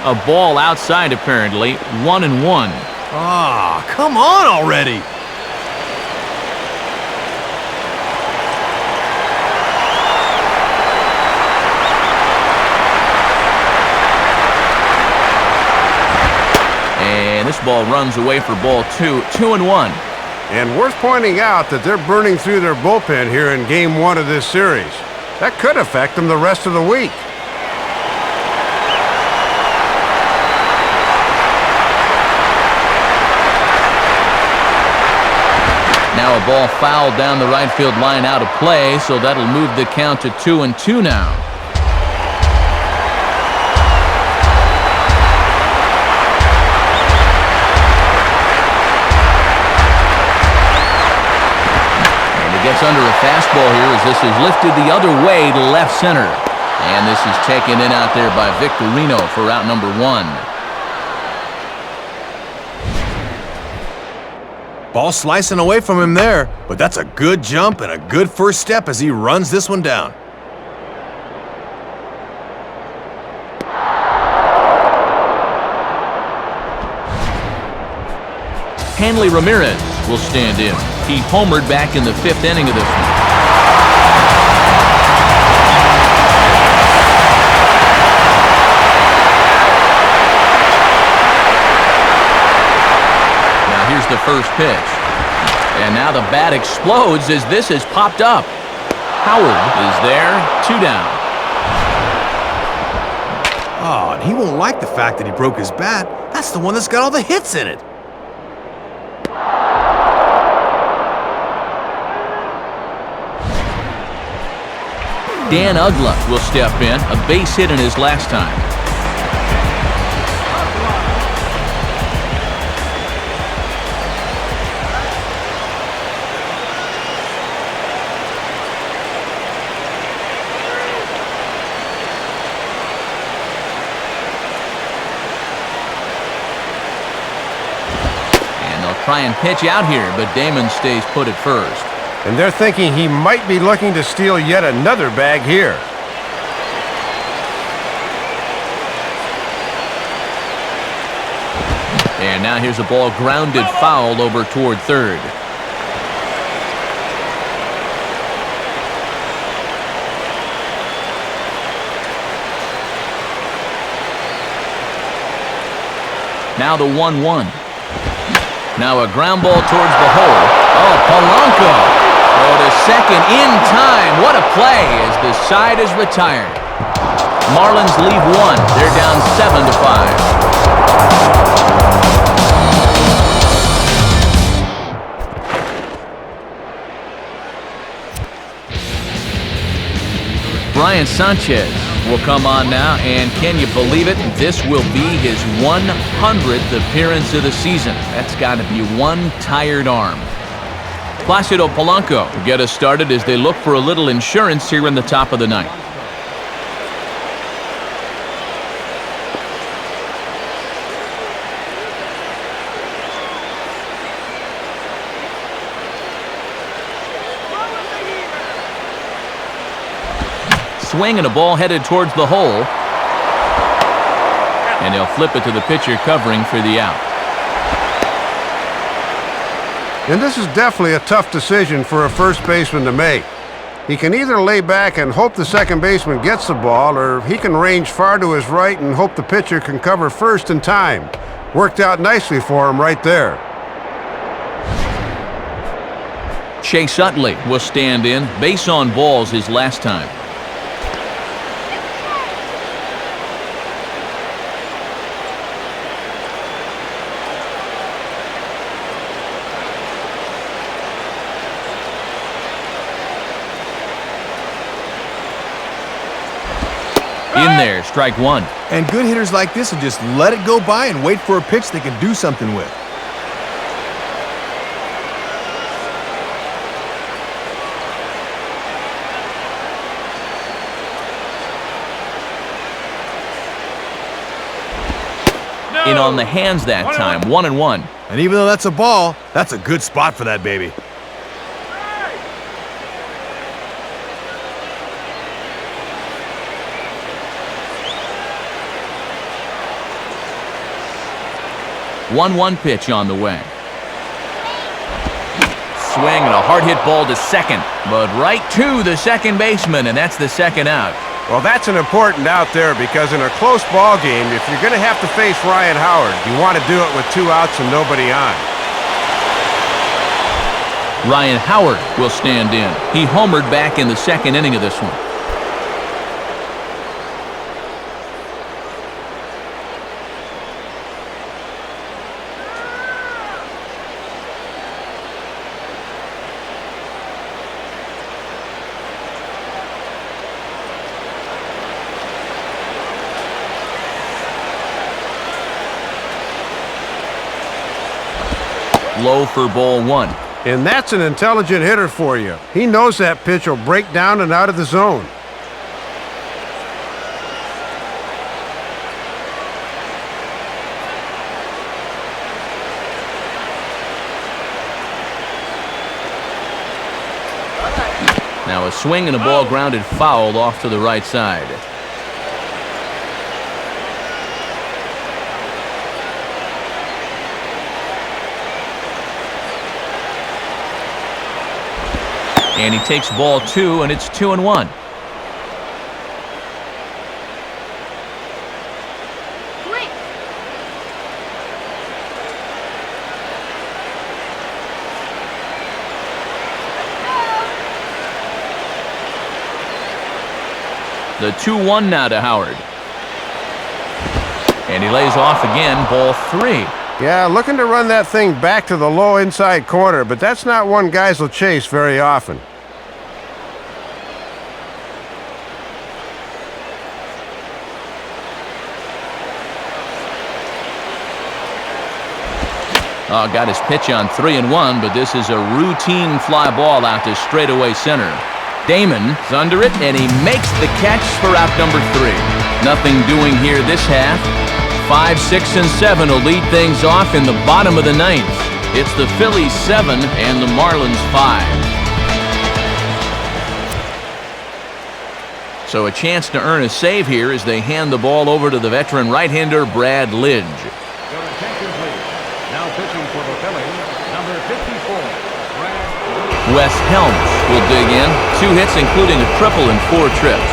A ball outside apparently. 1-1. Ah, come on already. And this ball runs away for ball 2. 2-1. And worth pointing out that they're burning through their bullpen here in Game 1 of this series. That could affect them the rest of the week. Now a ball fouled down the right field line out of play, so that'll move the count to 2-2 now. He's under a fastball here as this is lifted the other way to left center. And this is taken in out there by Victorino for out number 1. Ball slicing away from him there, but that's a good jump and a good first step as he runs this one down. Hanley Ramirez will stand in. He homered back in the 5th inning of this one. Now here's the first pitch. And now the bat explodes as this has popped up. Howard is there, 2 down. Oh, and he won't like the fact that he broke his bat. That's the one that's got all the hits in it. Dan Ugla will step in, a base hit in his last time. And they'll try and pitch out here, but Damon stays put at first. And they're thinking he might be looking to steal yet another bag here. And now here's a ball grounded foul over toward third. Now the 1-1. Now a ground ball towards the hole. Oh, Polanco. Oh, to second in time. What a play as the side is retired. Marlins leave 1. They're down 7-5. Brian Sanchez will come on now, and can you believe it? This will be his 100th appearance of the season. That's got to be one tired arm. Placido Polanco will get us started as they look for a little insurance here in the top of the ninth. Swing and a ball headed towards the hole. And they'll flip it to the pitcher covering for the out. And this is definitely a tough decision for a first baseman to make. He can either lay back and hope the second baseman gets the ball, or he can range far to his right and hope the pitcher can cover first in time. Worked out nicely for him right there. Chase Utley will stand in. Base on balls his last time. In there, strike 1. And good hitters like this will just let it go by and wait for a pitch they can do something with. In on the hands that time, 1-1. And even though that's a ball, that's a good spot for that baby. One pitch on the way. Swing and a hard hit ball to second, but right to the second baseman, and that's the second out. Well, that's an important out there because in a close ball game, if you're going to have to face Ryan Howard, you want to do it with 2 outs and nobody on. Ryan Howard will stand in. He homered back in the second inning of this one. Low for ball 1. And that's an intelligent hitter for you. He knows that pitch will break down and out of the zone. Now a swing and a ball grounded foul off to the right side. And he takes ball 2, and it's 2-1. The 2-1 now to Howard. And he lays off again, ball 3. Yeah, looking to run that thing back to the low inside corner, but that's not one guys will chase very often. Oh, got his pitch on 3-1, but this is a routine fly ball out to straightaway center. Damon is under it, and he makes the catch for out number 3. Nothing doing here this half. 5, 6, and 7 will lead things off in the bottom of the 9th. It's the Phillies 7 and the Marlins 5. So a chance to earn a save here as they hand the ball over to the veteran right-hander Brad Lidge. Your attention, please. Now pitching for the Phillies, number 54, Brad. Wes Helms will dig in. 2 hits, including a triple and 4 trips.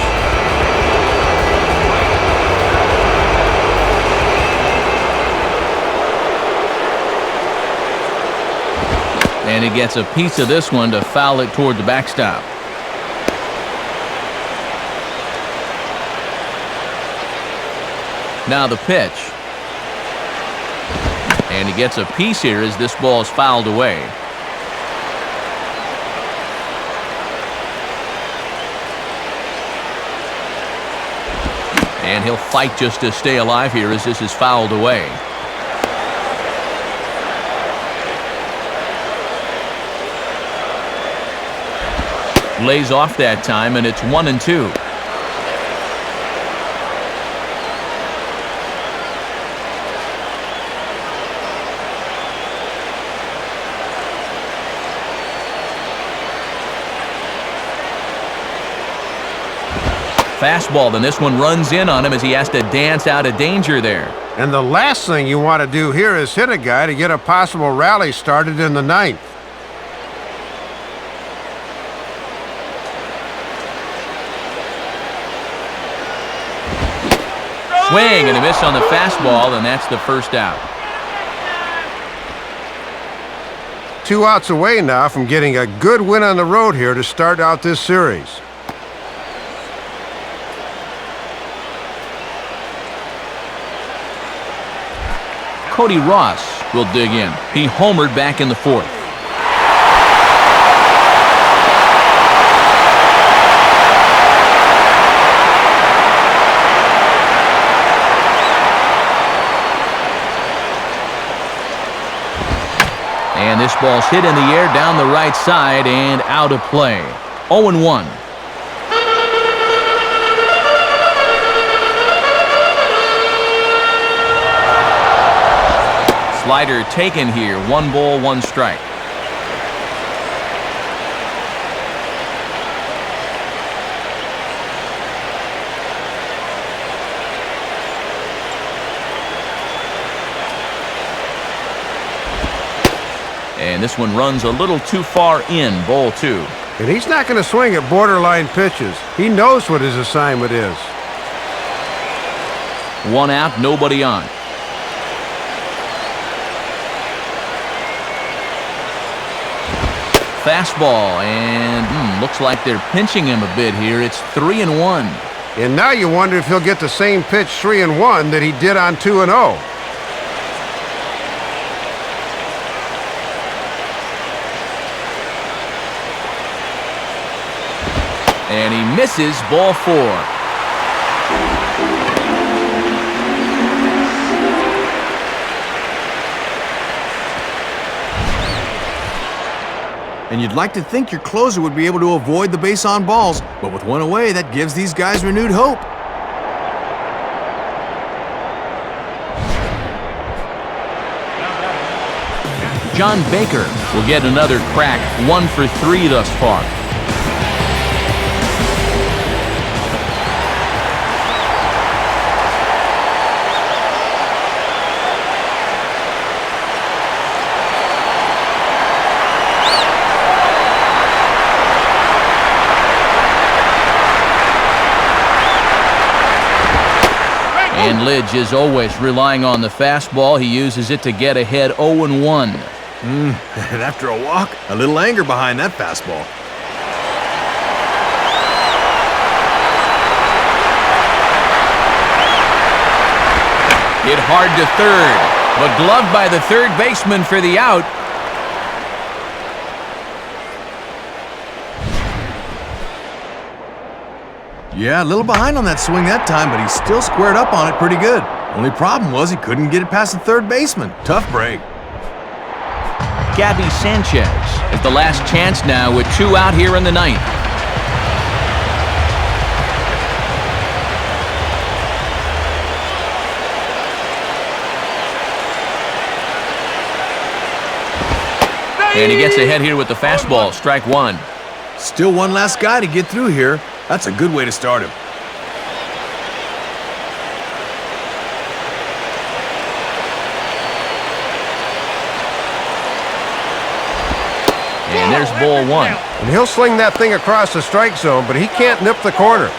And he gets a piece of this one to foul it toward the backstop. Now the pitch. And he gets a piece here as this ball is fouled away. And he'll fight just to stay alive here as this is fouled away. Lays off that time, and it's 1-2. Fastball, then this one runs in on him as he has to dance out of danger there. And the last thing you want to do here is hit a guy to get a possible rally started in the 9th. Swing and a miss on the fastball, and that's the first out. 2 outs away now from getting a good win on the road here to start out this series. Cody Ross will dig in. He homered back in the 4th. And this ball's hit in the air down the right side and out of play. 0-1. Slider taken here. 1 ball, 1 strike. And this one runs a little too far in, ball 2. And he's not going to swing at borderline pitches. He knows what his assignment is. 1 out, nobody on. Fastball, and looks like they're pinching him a bit here. It's 3-1. And now you wonder if he'll get the same pitch 3-1 that he did on 2-0. And he misses, ball 4. and you'd like to think your closer would be able to avoid the base on balls, but with one away, that gives these guys renewed hope. John Baker will get another crack, 1 for 3 thus far. And Lidge is always relying on the fastball. He uses it to get ahead 0-1. And after a walk, a little anger behind that fastball. Hit hard to third, but gloved by the third baseman for the out. Yeah, a little behind on that swing that time, but he still squared up on it pretty good. Only problem was he couldn't get it past the third baseman. Tough break. Gabby Sanchez is the last chance now with 2 out here in the ninth. And he gets ahead here with the fastball, strike 1. Still one last guy to get through here. That's a good way to start him. And there's ball 1. And he'll sling that thing across the strike zone, but he can't nip the corner.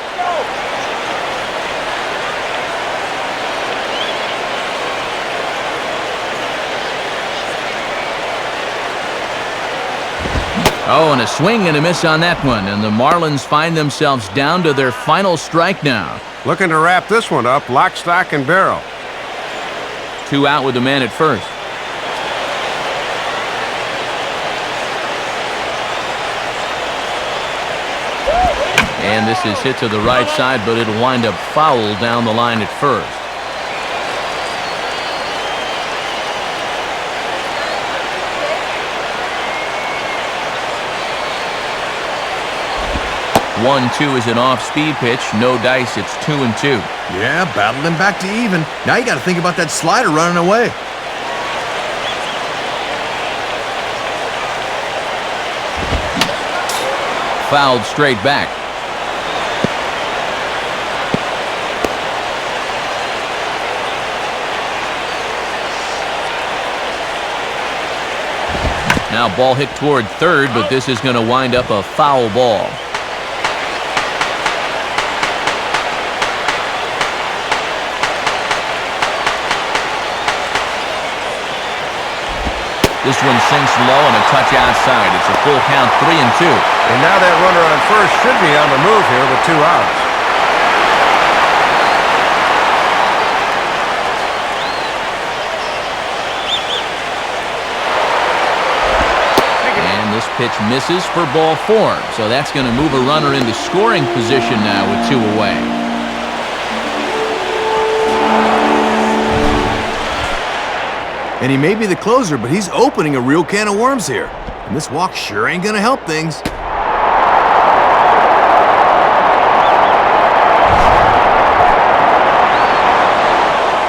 Oh, and a swing and a miss on that one. And the Marlins find themselves down to their final strike now. Looking to wrap this one up, lock, stock, and barrel. 2 out with the man at first. And this is hit to the right side, but it'll wind up foul down the line at first. One-two is an off-speed pitch. No dice. It's 2-2. Yeah, battled him back to even. Now you got to think about that slider running away. Fouled straight back. Now ball hit toward third, but this is going to wind up a foul ball. This one sinks low and a touch outside. It's a full count, 3-2. And now that runner on first should be on the move here with 2 outs. And this pitch misses for ball 4. So that's going to move a runner into scoring position now with 2 away. And he may be the closer, but he's opening a real can of worms here. And this walk sure ain't gonna help things.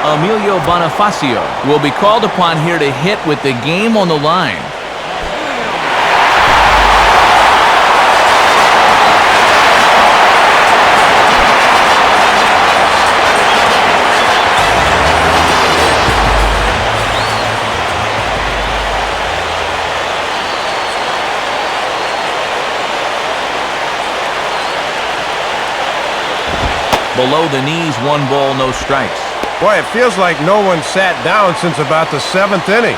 Emilio Bonifacio will be called upon here to hit with the game on the line. Below the knees, 1 ball, no strikes. Boy, it feels like no one sat down since about the 7th inning.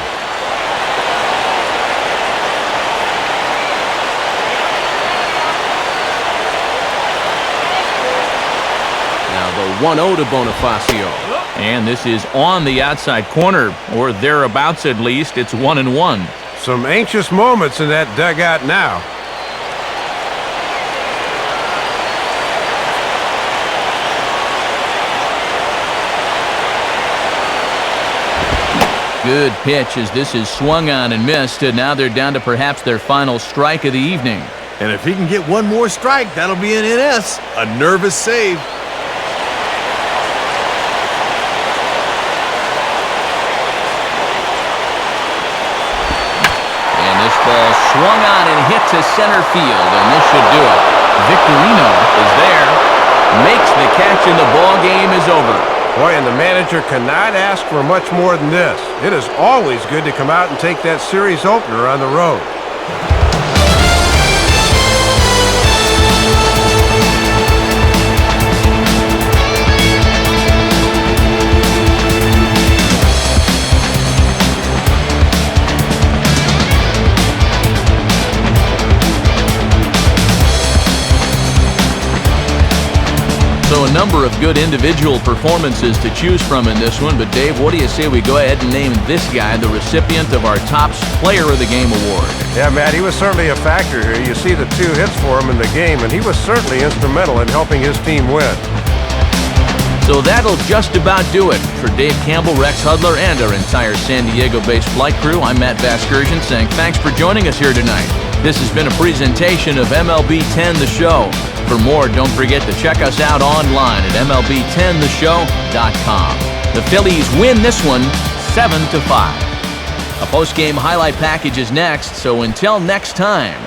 Now the 1-0 to Bonifacio. And this is on the outside corner, or thereabouts at least. It's 1-1. Some anxious moments in that dugout now. Good pitch as this is swung on and missed, and now they're down to perhaps their final strike of the evening. And if he can get one more strike, that'll be an NS. A nervous save. And this ball swung on and hit to center field, and this should do it. Victorino is there, makes the catch, and the ball game is over. Boy, and the manager cannot ask for much more than this. It is always good to come out and take that series opener on the road. So a number of good individual performances to choose from in this one, but Dave, what do you say we go ahead and name this guy the recipient of our Top Player of the Game award? Yeah, Matt, he was certainly a factor here. You see the 2 hits for him in the game, and he was certainly instrumental in helping his team win. So that'll just about do it. For Dave Campbell, Rex Hudler, and our entire San Diego-based flight crew, I'm Matt Vasgersian saying thanks for joining us here tonight. This has been a presentation of MLB 10 The Show. For more, don't forget to check us out online at MLB10theshow.com. The Phillies win this one 7-5. A post-game highlight package is next, so until next time,